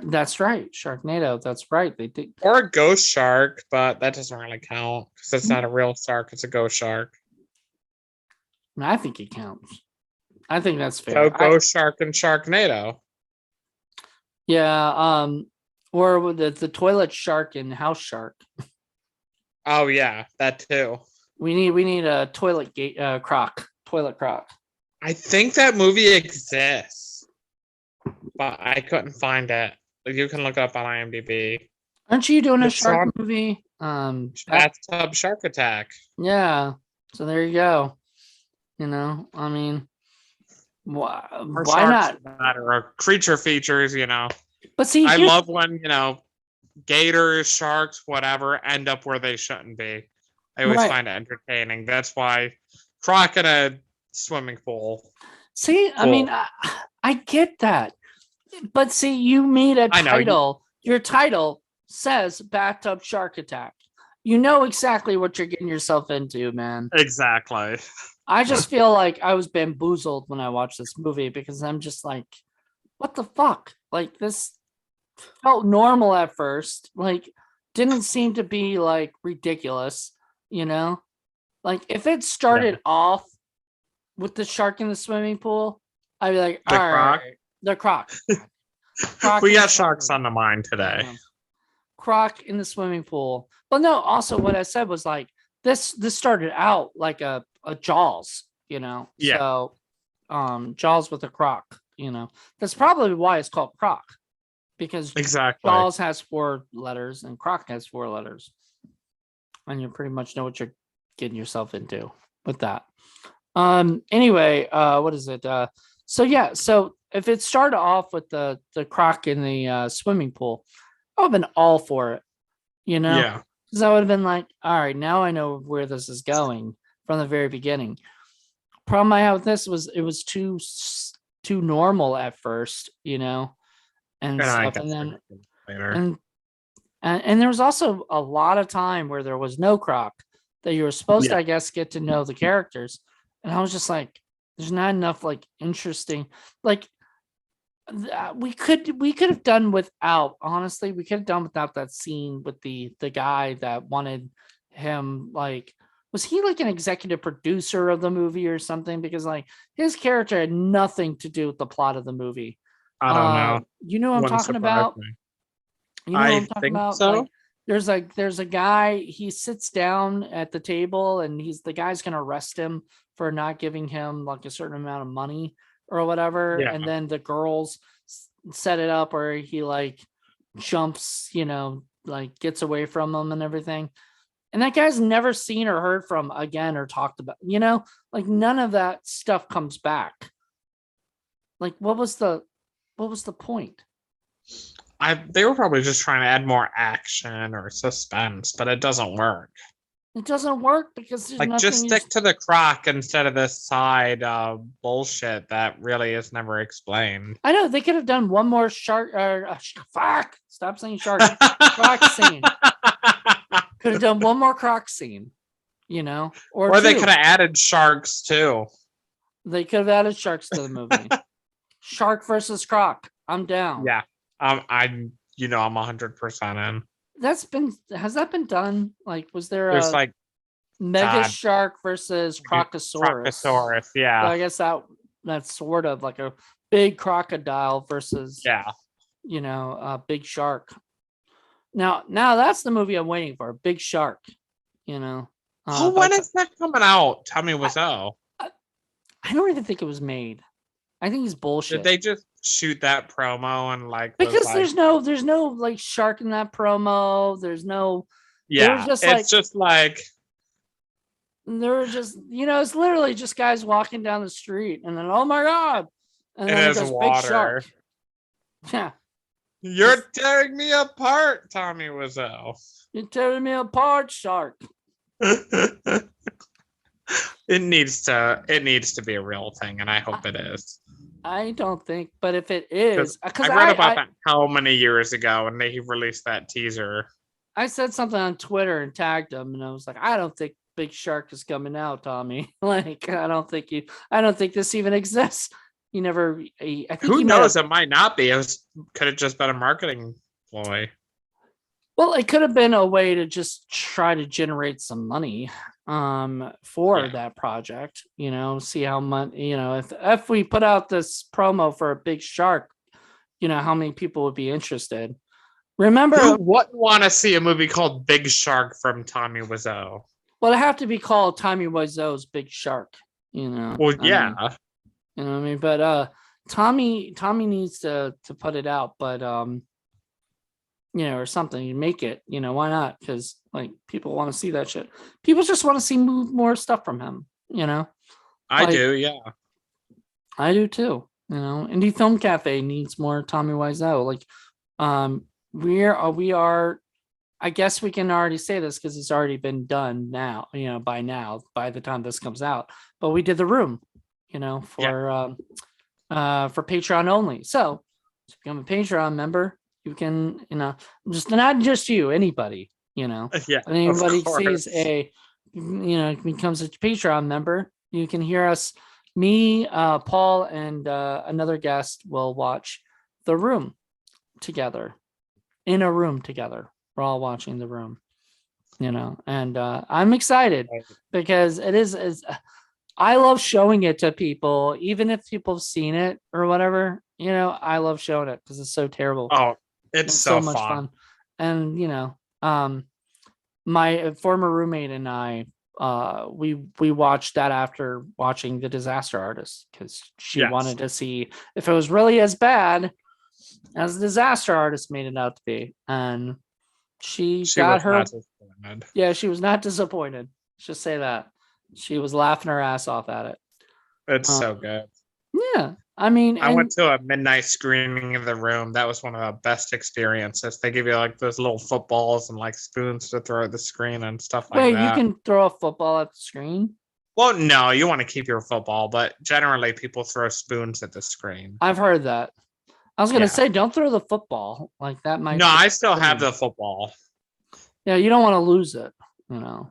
That's right, Sharknado. That's right. They did. Or a ghost shark, but that doesn't really count because it's not a real shark; it's a ghost shark. I think it counts. I think that's fair. So ghost shark and Sharknado. Yeah. Or the toilet shark and house shark. Oh yeah, that too. We need a toilet croc. Toilet croc. I think that movie exists, but I couldn't find it. You can look it up on IMDb. Aren't you doing a shark movie? Bathtub Shark Attack. Yeah. So there you go. I mean, why not? Or creature features, But see, I love when, gators, sharks, whatever, end up where they shouldn't be. I always find it entertaining. That's why Croc in a swimming pool. See, cool. I mean, I get that. But see, you made a title. Your title says Bathtub Shark Attack. You know exactly what you're getting yourself into, man. Exactly. I just feel like I was bamboozled when I watched this movie because I'm just like, what the fuck? Like, this felt normal at first. Like, didn't seem to be like ridiculous, Like, if it started off with the shark in the swimming pool, I'd be like, all right, the Croc. We got sharks on the mind today. Croc in the swimming pool. But no, also what I said was like, this started out like a Jaws, Yeah. So Jaws with a Croc, That's probably why it's called Croc. Because Jaws has 4 letters and Croc has 4 letters. And you pretty much know what you're getting yourself into with that. Anyway, what is it? So if it started off with the Croc in the swimming pool, I would have been all for it, Yeah. Because I would have been like, all right, now I know where this is going from the very beginning. Problem I had with this was it was too normal at first, and stuff, and then later. And there was also a lot of time where there was no Croc that you were supposed to, I guess, get to know the characters. And I was just like, there's not enough like interesting, like We could have done without, honestly, we could have done without that scene with the guy that wanted him, like, was he like an executive producer of the movie or something? Because like his character had nothing to do with the plot of the movie. I don't know. You know what I'm Wouldn't talking surprise about? me. You know what I I'm talking think about? so. Like there's a guy, he sits down at the table and the guy's gonna arrest him for not giving him like a certain amount of money or whatever. Yeah. And then the girls set it up where he like jumps, like gets away from him and everything. And that guy's never seen or heard from again or talked about, like none of that stuff comes back. Like what was the point? They were probably just trying to add more action or suspense, but it doesn't work. It doesn't work because there's Like, nothing. just stick to the Croc instead of this side bullshit that really is never explained. I know they could have done one more shark. Fuck! Stop saying shark. Croc scene. Could have done one more Croc scene, or they could have added sharks too. They could have added sharks to the movie. Shark versus Croc. I'm down. Yeah. I'm 100% in. Has that been done? Like, was there There's a like mega shark versus Crocosaurus? Crocosaurus, yeah. So I guess that's sort of like a big crocodile versus a big shark. Now that's the movie I'm waiting for. Big Shark. When is that coming out? Tommy Wiseau. I don't even think it was made. I think he's bullshit. Did they just shoot that promo and like? Because there's no like shark in that promo. There's no. Yeah, it's just like. They're just, it's literally just guys walking down the street, and then oh my god, and then it goes water. Big Shark. Yeah. You're tearing me apart, Tommy Wiseau. You're tearing me apart, Shark. It needs to be a real thing, and I hope it is. I don't think, but if it is, because I read about that how many years ago, and he released that teaser. I said something on Twitter and tagged him, and I was like, I don't think Big Shark is coming out, Tommy. Like, I don't think this even exists. You never. I think who knows? It might not be. Could have just been a marketing ploy. Well, it could have been a way to just try to generate some money for that project, see how much, if we put out this promo for a Big Shark, how many people would be interested. Remember, who wouldn't want to see a movie called Big Shark from Tommy Wiseau? Well, it have to be called Tommy Wiseau's Big Shark, Well, yeah. You know what I mean? But Tommy needs to put it out, but or something. You make it, why not? Because like people want to see that shit. People just want to see more stuff from him, I do, yeah. I do too. Indie Film Cafe needs more Tommy Wiseau. Like, we are. I guess we can already say this because it's already been done now. By the time this comes out. But we did The Room, for Patreon only. So to become a Patreon member, you can, just not just you, anybody, Yeah, anybody sees becomes a Patreon member, you can hear us, me, Paul, and another guest will watch The Room together, in a room together. We're all watching The Room, and I'm excited because it is. I love showing it to people, even if people have seen it or whatever. I love showing it because it's so terrible. Oh, it's so much fun. And my former roommate and I, we watched that after watching The Disaster Artist because she wanted to see if it was really as bad as The Disaster Artist made it out to be, and she got her. She was not disappointed. Let's just say that she was laughing her ass off at it. It's so good. Yeah. I mean, I went to a midnight screening of The Room. That was one of the best experiences. They give you like those little footballs and like spoons to throw at the screen and stuff like that. Wait, you can throw a football at the screen? Well, no, you want to keep your football, but generally people throw spoons at the screen. I've heard that. I was going to say, don't throw the football. Like that might. No, I still have the football. Yeah, you don't want to lose it, Yeah.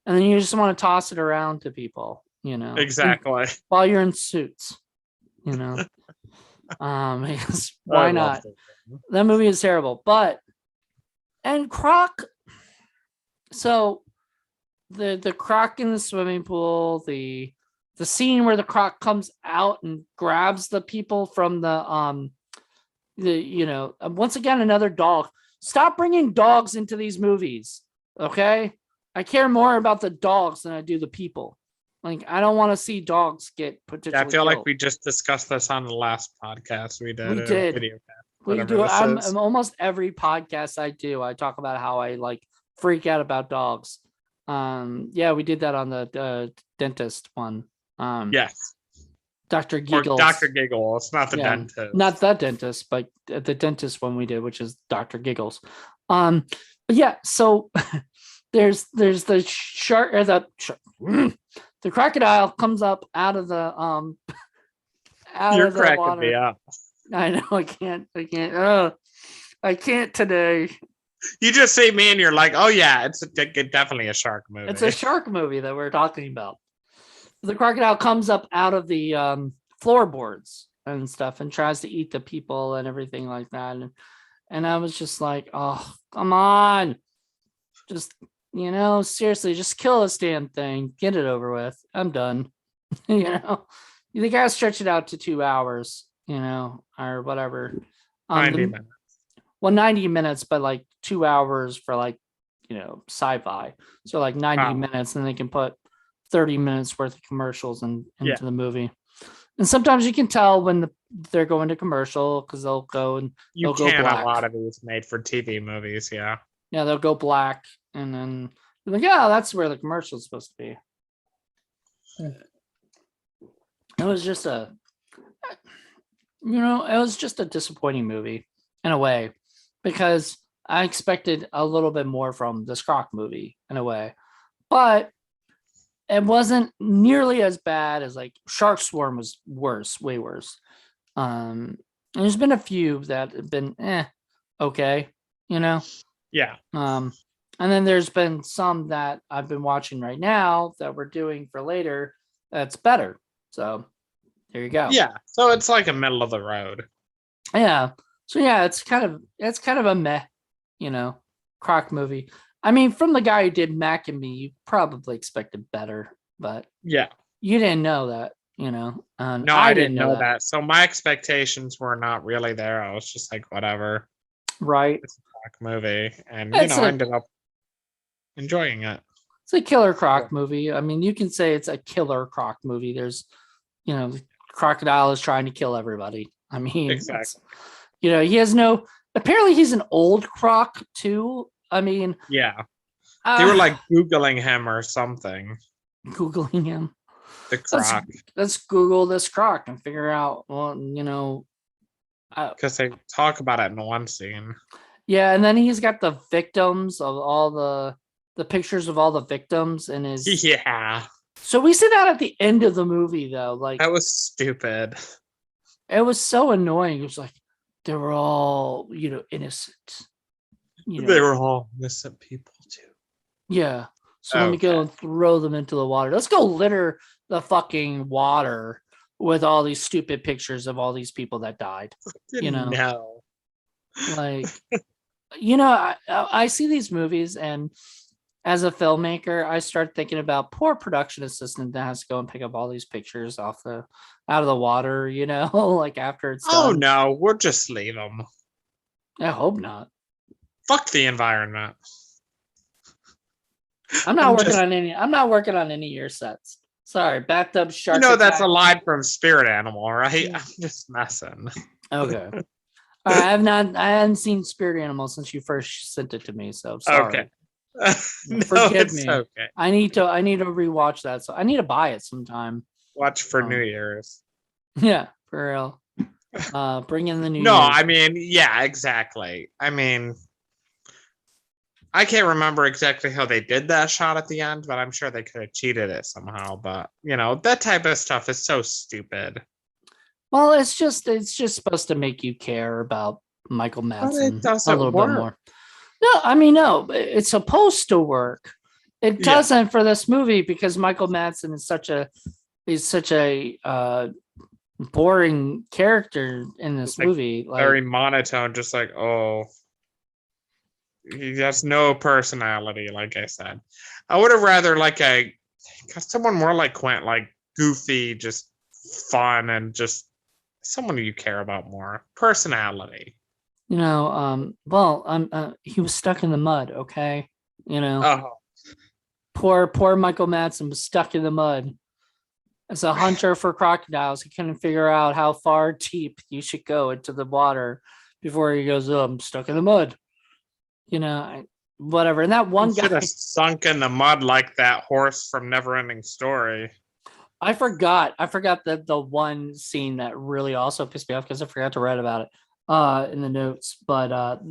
And then you just want to toss it around to people, Exactly. While you're in suits, Because I why love not? that film. That movie is terrible. And Croc, so the Croc in the swimming pool, the scene where the Croc comes out and grabs the people from once again another dog. Stop bringing dogs into these movies, okay? I care more about the dogs than I do the people. Like, I don't want to see dogs get potentially Yeah, I feel killed. like we just discussed this on the last podcast we did. We a did. Video cast, We whatever do. this I'm is. almost every podcast I do, I talk about how I like freak out about dogs. Yeah, we did that on the dentist one. Yes. Dr. Or Giggles. Dr. Giggle. It's not the dentist. Not the dentist, but the dentist one we did, which is Dr. Giggles. But yeah, so there's the shark or the crocodile comes up out of the out You're of the cracking water. me up. I know I can't. I can't today. You just say me and you're like, oh yeah, it's definitely a shark movie. It's a shark movie that we're talking about. The crocodile comes up out of the floorboards and stuff and tries to eat the people and everything like that. And I was just like, oh, come on. Just, seriously, just kill this damn thing. Get it over with. I'm done. You gotta stretch it out to 2 hours, or whatever. 90 minutes. Well, 90 minutes, but like 2 hours for like, sci-fi. So like 90 minutes, and they can put 30 minutes worth of commercials into the movie. And sometimes you can tell when they're going to commercial because they'll go and you they'll can go black. A lot of these made for TV movies, yeah. Yeah, they'll go black, and then you're like, yeah, that's where the commercial is supposed to be. It was just it was just a disappointing movie in a way, because I expected a little bit more from this Croc movie in a way, but it wasn't nearly as bad as like Shark Swarm was worse, way worse. And there's been a few that have been okay, Yeah. And then there's been some that I've been watching right now that we're doing for later that's better. So there you go. Yeah. So it's like a middle of the road. Yeah. So yeah, it's kind of a meh, Croc movie. I mean, from the guy who did Mac and Me, you probably expected better, but yeah, you didn't know that, No, I didn't know that. So my expectations were not really there. I was just like, whatever. Right. It's a Croc movie, and I ended up enjoying it. It's a killer Croc movie. I mean, you can say it's a killer Croc movie. There's, the crocodile is trying to kill everybody. I mean, exactly. He has no. Apparently, he's an old Croc too. I mean, yeah, they were like Googling him or something. Googling him. The Croc. Let's Google this Croc and figure out. Well, because they talk about it in one scene. Yeah, and then he's got the victims of all the pictures of all the victims in his. Yeah. So we see that at the end of the movie, though. Like, that was stupid. It was so annoying. It was like they were all, innocent. They were all innocent people too. Yeah. So let me go and throw them into the water. Let's go litter the fucking water with all these stupid pictures of all these people that died. No. Like, I see these movies, and as a filmmaker, I start thinking about poor production assistant that has to go and pick up all these pictures out of the water, like after it's done. Oh no, we'll just leave them. I hope not. Fuck the environment. I'm not working on any of your sets. Sorry, bathtub shark. That's a line from Spirit Animal, right? I'm just messing. Okay. All right, I hadn't seen Spirit Animal since you first sent it to me, so sorry. Okay. Forgive me. Okay. I need to rewatch that. So I need to buy it sometime. Watch for New Year's. Yeah, for real. Bring in the new. No, Year's. I mean, yeah, exactly. I mean, I can't remember exactly how they did that shot at the end, but I'm sure they could have cheated it somehow. But that type of stuff is so stupid. Well, it's just supposed to make you care about Michael Madsen a little bit more. No, I mean, no, it's supposed to work. It doesn't for this movie because Michael Madsen is such a boring character in this It's like movie. very monotone, just like, oh, he has no personality, like I said. I would have rather someone more like Quint, like goofy, just fun, and just someone you care about more. Personality. He was stuck in the mud, okay? Oh, Poor Michael Madsen was stuck in the mud. As a hunter for crocodiles, he couldn't figure out how far deep you should go into the water before he goes, oh, I'm stuck in the mud. Whatever. And that he one should guy, have sunk in the mud like that horse from Neverending Story. I forgot that the one scene that really also pissed me off because I forgot to write about it in the notes. But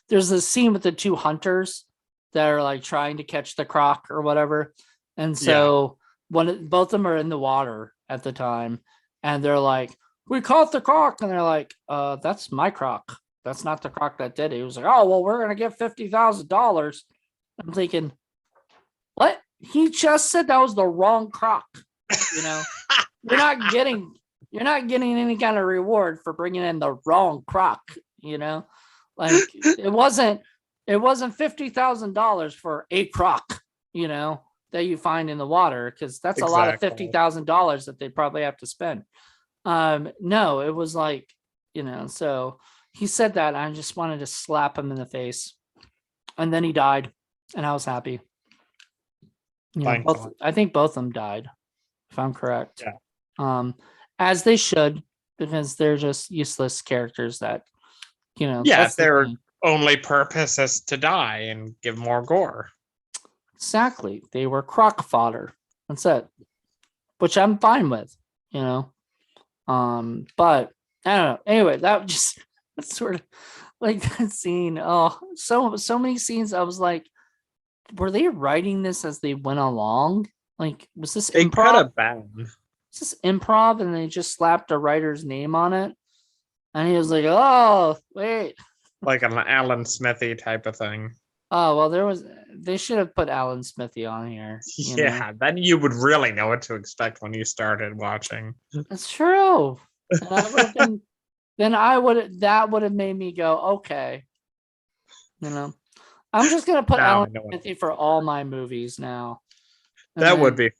there's a scene with the two hunters that are like trying to catch the croc or whatever. And so both of them are in the water at the time, and they're like, we caught the croc, and they're like, that's my croc. That's not the croc that did it. He was like, oh well, we're gonna get $50,000. I'm thinking, what? He just said that was the wrong croc. You're not getting any kind of reward for bringing in the wrong croc. Like it wasn't $50,000 for a croc. That you find in the water, because that's a lot of $50,000 that they probably have to spend. No, it was like, so he said that, and I just wanted to slap him in the face, and then he died, and I was happy. I think both of them died, if I'm correct. Yeah. As they should, because they're just useless characters that, their only purpose is to die and give more gore. Exactly. They were croc fodder. That's it. Which I'm fine with, But I don't know. Anyway, that's sort of like that scene. Oh, so many scenes. I was like, were they writing this as they went along? Like, was this improv? It could have been. Was this improv and they just slapped a writer's name on it? And he was like, oh, wait. Like an Alan Smithy type of thing. Oh, well, they should have put Alan Smithy on here. Then you would really know what to expect when you started watching. That's true. And that would have made me go, okay. I'm just gonna put Alan Smithy for all my movies now. That would be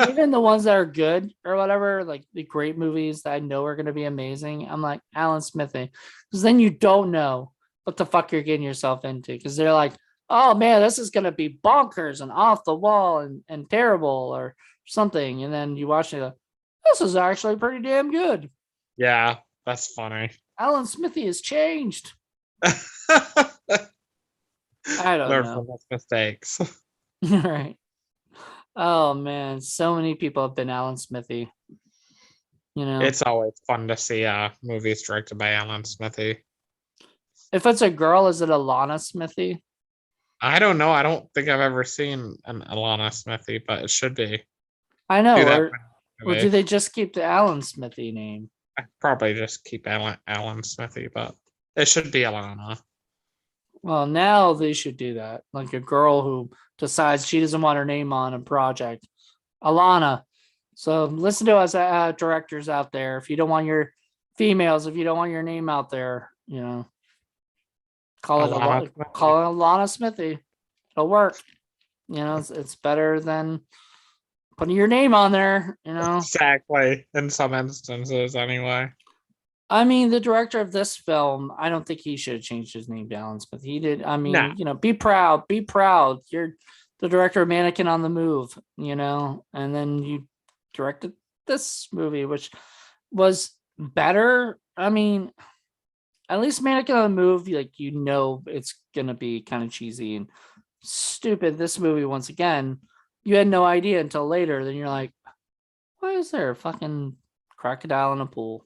even the ones that are good or whatever, like the great movies that I know are gonna be amazing. I'm like Alan Smithy. Because then you don't know what the fuck you're getting yourself into, because they're like, oh man, this is gonna be bonkers and off the wall and terrible or something, and then you watch it, like, this is actually pretty damn good. Yeah, that's funny. Alan Smithy has changed. I don't Learn know. from his mistakes. Right. Oh man, so many people have been Alan Smithy. It's always fun to see movies directed by Alan Smithy. If it's a girl, is it Alana Smithy? I don't know. I don't think I've ever seen an Alana Smithy, but it should be. I know. Or do they just keep the Alan Smithy name? I probably just keep Alan Smithy, but it should be Alana. Well, now they should do that. Like a girl who decides she doesn't want her name on a project. Alana. So listen to us, directors out there. If you don't want your name out there, call it Alana Smithy. It'll work. It's better than putting your name on there. Exactly. In some instances, anyway. I mean, the director of this film, I don't think he should have changed his name to Alan Smith. He did. I mean, be proud. Be proud. You're the director of Mannequin on the Move, and then you directed this movie, which was better. I mean, at least Mannequin on the Move, like, it's going to be kind of cheesy and stupid. This movie, once again, you had no idea until later. Then you're like, why is there a fucking crocodile in a pool?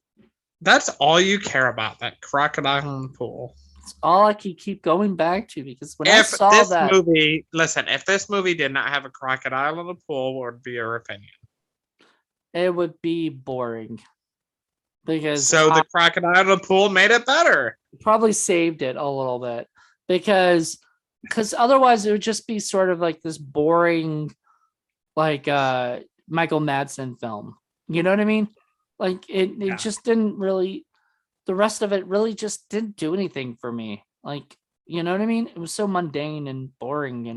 That's all you care about, that crocodile in the pool. It's all I can keep going back to, because when I saw that movie, listen, if this movie did not have a crocodile in the pool, what would be your opinion? It would be boring. Because the crocodile in the pool made it better. Probably saved it a little bit, because otherwise it would just be sort of like this boring, like Michael Madsen film. You know what I mean? Like it Yeah. just didn't really. The rest of it really just didn't do anything for me. Like, you know what I mean? It was so mundane and boring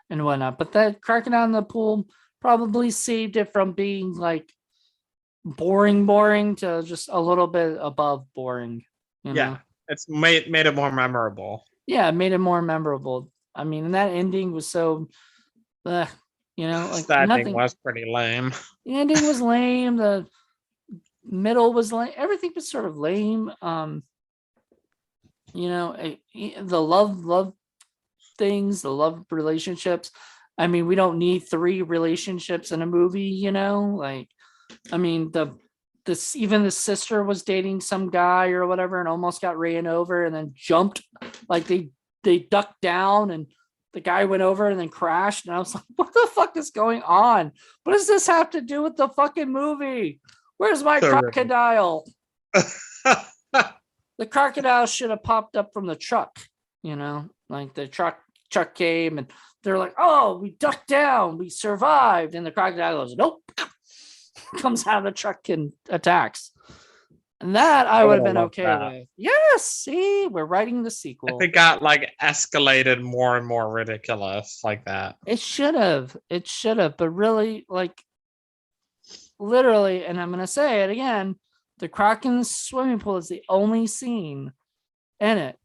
and whatnot. But that crocodile in the pool probably saved it from being like boring to just a little bit above boring. You know? Yeah, it's made it more memorable. Yeah, it made it more memorable. I mean, and that ending was so, uh, like That thing nothing. was pretty lame. The ending was lame. The middle was lame. Everything was sort of lame. The love things, the love relationships. I mean, we don't need 3 relationships in a movie, like, I mean, even the sister was dating some guy or whatever and almost got ran over and then jumped, like they ducked down and the guy went over and then crashed. And I was like, what the fuck is going on? What does this have to do with the fucking movie? Where's my crocodile? The crocodile should have popped up from the truck, like the truck came and they're like, oh, we ducked down, we survived. And the crocodile goes, nope, comes out of the truck and attacks. And that I would have been okay with. Yes, see, we're writing the sequel. It got like escalated more and more ridiculous like that. It should have, but really, like, literally, and I'm going to say it again, the Croc in the swimming pool is the only scene in it,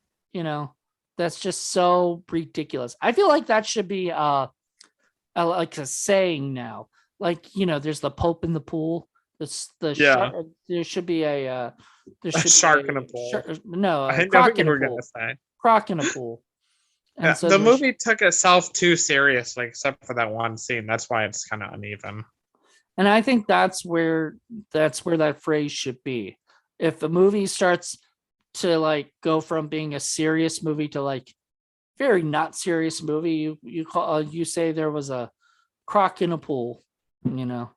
that's just so ridiculous. I feel like that should be like a saying now. Like, there's the Pope in the pool. There should be a shark in a pool. No, I Croc think in a we're pool. gonna say Croc in a pool. And so the movie took itself too seriously, except for that one scene. That's why it's kind of uneven. And I think that's where that phrase should be. If a movie starts to like go from being a serious movie to like very not serious movie, you say there was a croc in a pool, and I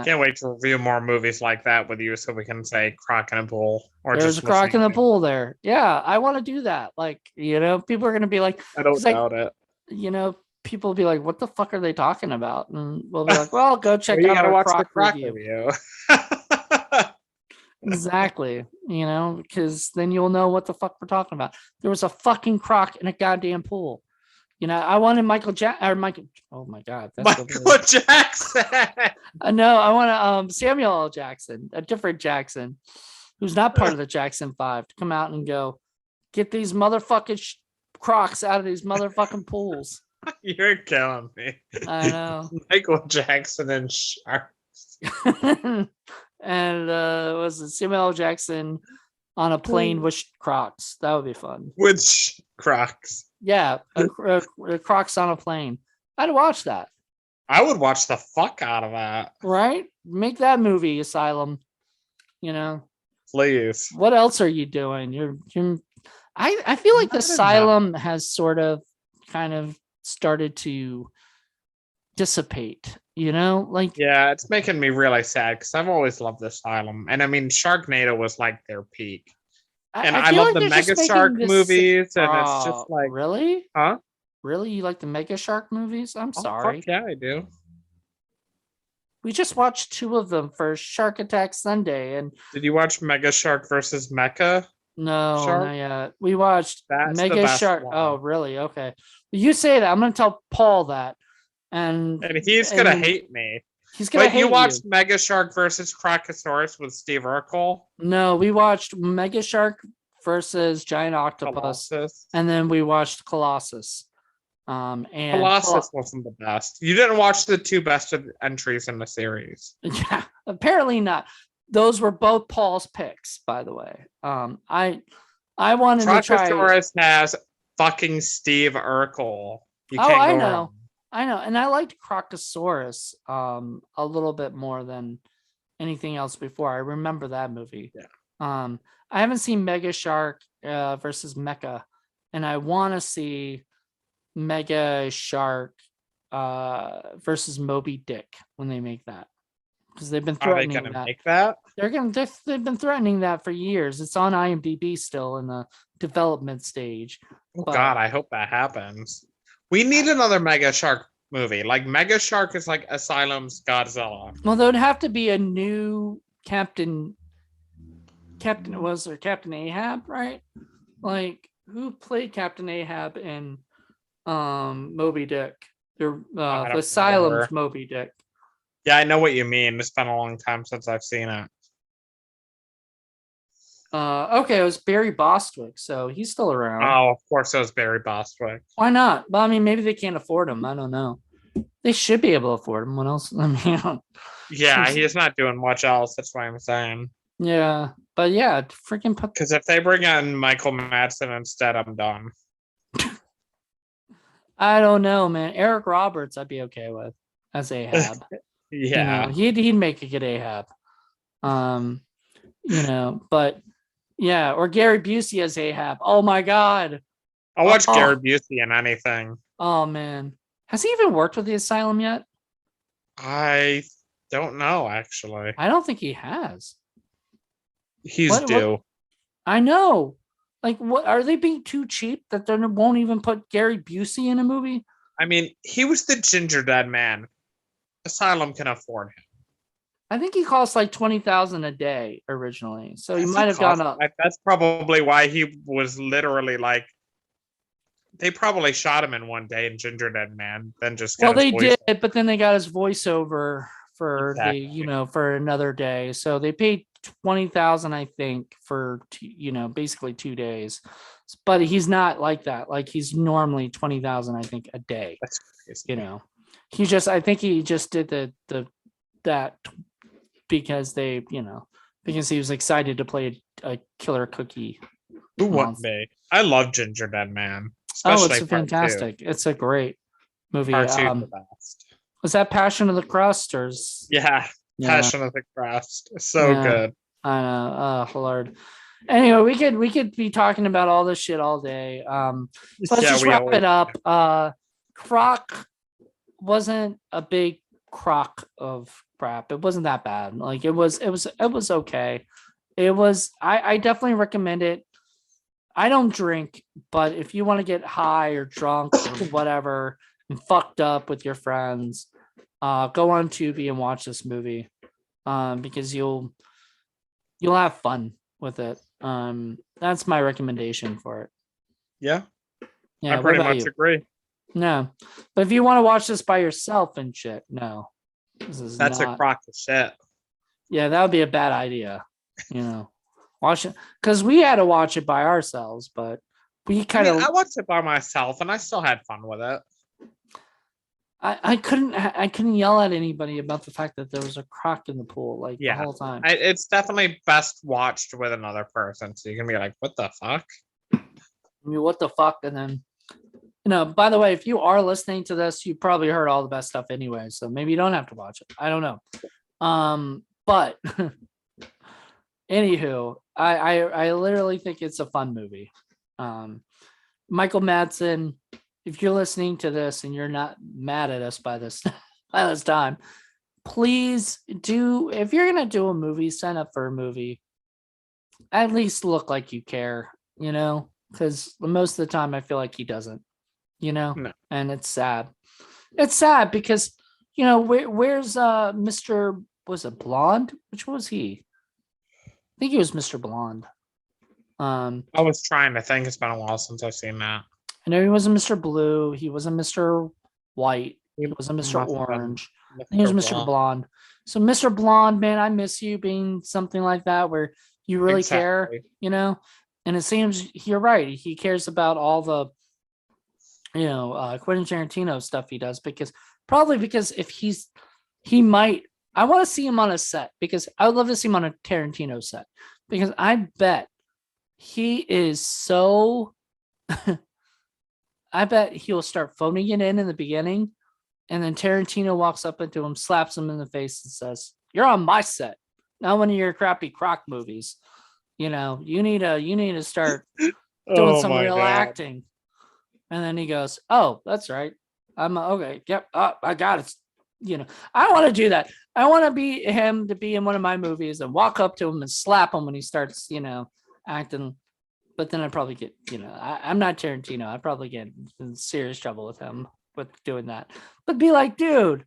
can't wait to review more movies like that with you, so we can say croc in a pool. Or there's a croc in the pool there. Yeah, I want to do that. Like, people are gonna be like, I don't doubt it. People will be like, what the fuck are they talking about? And we'll be like, well, go check out our watch Croc the Croc review. Exactly. Because then you'll know what the fuck we're talking about. There was a fucking croc in a goddamn pool. I wanted Michael. Oh my god, that's Michael Jackson. No, I want Samuel L. Jackson, a different Jackson, who's not part of the Jackson 5, to come out and go, get these motherfucking crocs out of these motherfucking pools. You're killing me. I know. Michael Jackson and sharks. And was it Samuel L. Jackson on a plane with Crocs? That would be fun. With Crocs. Yeah, a Crocs on a plane. I'd watch that. I would watch the fuck out of that. Right? Make that movie, Asylum. Please. What else are you doing? I feel like the Asylum has sort of kind of started to dissipate, like, yeah, it's making me really sad because I've always loved the Asylum, and I mean Sharknado was like their peak, and I love the Mega Shark movies, and it's just like, really, huh? Really, you like the Mega Shark movies? I'm sorry. Fuck yeah, I do. We just watched 2 of them for Shark Attack Sunday, and did you watch Mega Shark versus Mecha? No, not yet. We watched Mega Shark. One. Oh, really? Okay. You say that. I'm going to tell Paul that. And he's going to hate me. He's going to hate you. Watched Mega Shark versus Crocosaurus with Steve Urkel? No, we watched Mega Shark versus Giant Octopus. Colossus. And then we watched Colossus. And Colossus wasn't the best. You didn't watch the 2 best entries in the series. Yeah, apparently not. Those were both Paul's picks, by the way. I wanted to try. Crocosaurus has fucking Steve Urkel. I know, and I liked Crocosaurus a little bit more than anything else before. I remember that movie. Yeah. I haven't seen Mega Shark versus Mecha, and I want to see Mega Shark versus Moby Dick when they make that. Because they've been threatening that. They've been threatening that for years. It's on IMDb still in the development stage. Oh God, I hope that happens. We need another Mega Shark movie. Like Mega Shark is like Asylum's Godzilla. Well, there would have to be a new Captain Captain Ahab, right? Like, who played Captain Ahab in Moby Dick? I The don't Asylum's remember. Moby Dick. Yeah, I know what you mean. It's been a long time since I've seen it. Okay, it was Barry Bostwick, so he's still around. Oh, of course it was Barry Bostwick. Why not? But I mean, maybe they can't afford him. I don't know. They should be able to afford him. What else? I mean, Yeah, he's not doing much else. That's what I'm saying. yeah, but yeah, freaking put. Because if they bring in Michael Madsen instead, I'm done. I don't know, man. Eric Roberts, I'd be okay with as Ahab. Yeah. He'd make a good Ahab. But yeah, or Gary Busey as Ahab. Oh my god. I'll watch Gary Oh, Busey in anything. oh man. Has he even worked with the Asylum yet? I don't know, actually. I don't think he has. He's What due. I know. Like, what are they being too cheap that they won't even put Gary Busey in a movie? I mean, he was the ginger dead man. Asylum can afford him. I think he cost like 20,000 a day originally, so he Has might have gone up. That's probably why he was literally like. They probably shot him in one day in Ginger Dead Man, then just got Well, his they voice. did, but then they got his voiceover for Exactly. for another day. So they paid 20,000, I think, for basically 2 days. But he's not like that. Like, he's normally 20,000, I think, a day. That's crazy. I think he just did that because because he was excited to play a killer cookie. Who wouldn't be? I love Ginger Dead Man, Oh, especially it's part two. fantastic. It's a great movie. Part two the best. Was that Passion of the Crust or? Yeah, Yeah, Passion of the Crust. So yeah, good. I know. Oh Lord. Anyway, we could be talking about all this shit all day. So let's Yeah, just we wrap always it up. Croc wasn't a big crock of crap. It wasn't that bad. Like, it was okay. I definitely recommend it. I don't drink, but if you want to get high or drunk or whatever and fucked up with your friends, go on Tubi and watch this movie. Because you'll have fun with it. That's my recommendation for it. Yeah, Yeah, I what pretty about much you? agree. No, but if you want to watch this by yourself and shit, no, this is That's not. a crock of shit. Yeah, that would be a bad idea. Watch it because we had to watch it by ourselves, but we kind of. I watched it by myself and I still had fun with it. I couldn't yell at anybody about the fact that there was a croc in the pool like the whole time. It's definitely best watched with another person, so you can be like, "What the fuck?" I mean, what the fuck? And then, by the way, if you are listening to this, you probably heard all the best stuff anyway, so maybe you don't have to watch it. I don't know. But anywho, I literally think it's a fun movie. Michael Madsen, if you're listening to this and you're not mad at us by this time, please do. If you're gonna do a movie, sign up for a movie. At least look like you care, because most of the time I feel like he doesn't, No. and it's sad. It's sad because where's Mr. Was it Blonde? Which was he? I think he was Mr. Blonde. I was trying to think. It's been a while since I've seen that. I know he wasn't Mr. Blue. He wasn't Mr. White. He wasn't Mr. Orange. He was Mr. Blonde. So Mr. Blonde, man, I miss you being something like that where you really care, And it seems you're right. He cares about all the, Quentin Tarantino stuff he does because if he might. I want to see him on a set because I would love to see him on a Tarantino set because I bet he is so. I bet he'll start phoning it in the beginning, and then Tarantino walks up into him, slaps him in the face, and says, "You're on my set, not one of your crappy Croc movies. You need to start doing some real acting." And then he goes, "Oh, that's right. I'm okay. Yep. I got it." I want to do that. I want to be him to be in one of my movies and walk up to him and slap him when he starts, acting. But then I'd probably get, I'm not Tarantino. I'd probably get in serious trouble with him with doing that. But be like, dude,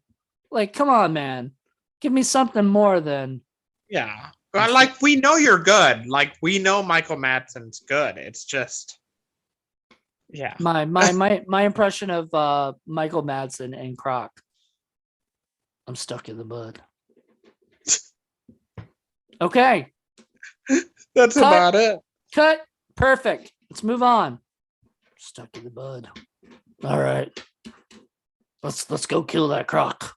like, come on, man. Give me something more than. Yeah. Like, we know you're good. Like, we know Michael Madsen's good. It's just, yeah. My impression of Michael Madsen and Croc. I'm stuck in the mud. Okay. That's Cut. about it. Cut. Perfect. Let's move on. Stuck in the mud. All right. Let's go kill that Croc.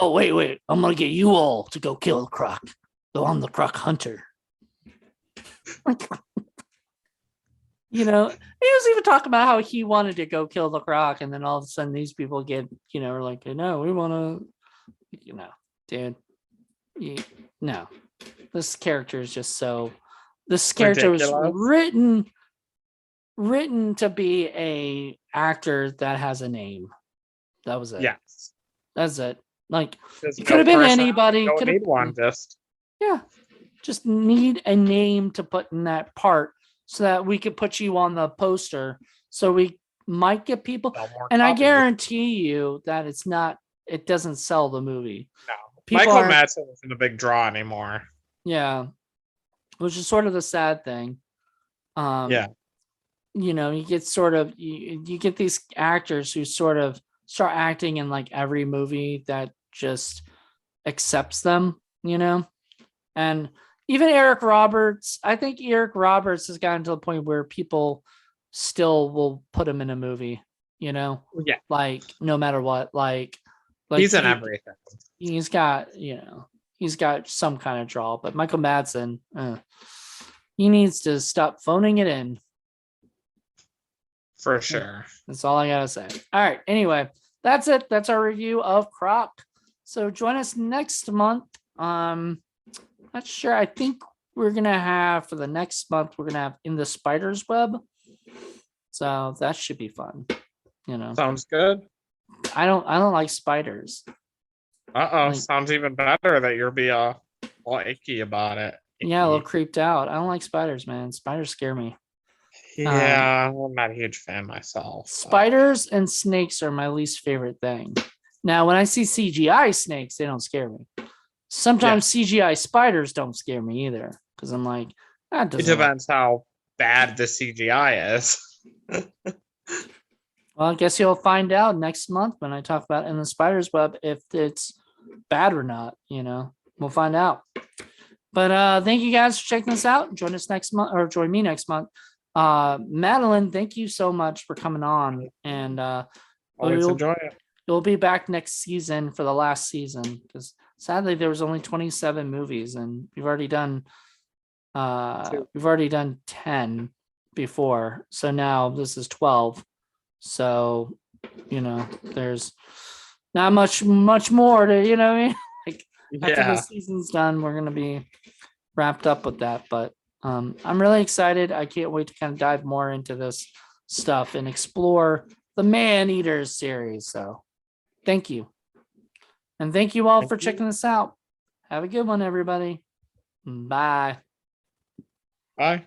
Oh, wait. I'm gonna get you all to go kill the Croc. So I'm the Croc hunter. He was even talking about how he wanted to go kill the Croc, and then all of a sudden these people get, are like, no, we want to, dude. No, this character is just so. This character ridiculous. was written to be a actor that has a name. That was it. Yes. That's it. Like, There's it could have been anybody. Don't need one. Just need a name to put in that part so that we could put you on the poster. So we might get people. And I guarantee you that it doesn't sell the movie. No. Michael Madsen isn't a big draw anymore. Yeah. Which is sort of the sad thing. Yeah. You get sort of, you get these actors who sort of start acting in like every movie that just accepts them, and even Eric Roberts. I think Eric Roberts has gotten to the point where people still will put him in a movie, Yeah. like no matter what, like he's in everything. He's got, he's got some kind of draw, but Michael Madsen, he needs to stop phoning it in. For sure. That's all I gotta say. All right. Anyway, that's it. That's our review of Croc. So join us next month. Not sure. I think we're gonna have for the next month. We're gonna have In the Spider's Web. So that should be fun. Sounds good. I don't like spiders. Sounds even better that you'll be all icky about it. Yeah, a little creeped out. I don't like spiders, man. Spiders scare me. Yeah, I'm not a huge fan myself. Spiders and snakes are my least favorite thing. Now, when I see CGI snakes, they don't scare me. Sometimes CGI spiders don't scare me either, because I'm like, that doesn't. It depends how bad the CGI is. Well, I guess you'll find out next month when I talk about In the Spider's Web if it's bad or not. We'll find out. But thank you guys for checking this out. Join us next month, or join me next month. Madeline, thank you so much for coming on, and always enjoy it. You'll be back next season for the last season, because sadly there was only 27 movies, and we've already done 10 before, so now this is 12. So there's not much more to like after the season's done, we're gonna be wrapped up with that. But I'm really excited. I can't wait to kind of dive more into this stuff and explore the Maneaters series. So thank you. And thank you all for checking this out. Have a good one, everybody. Bye. Bye.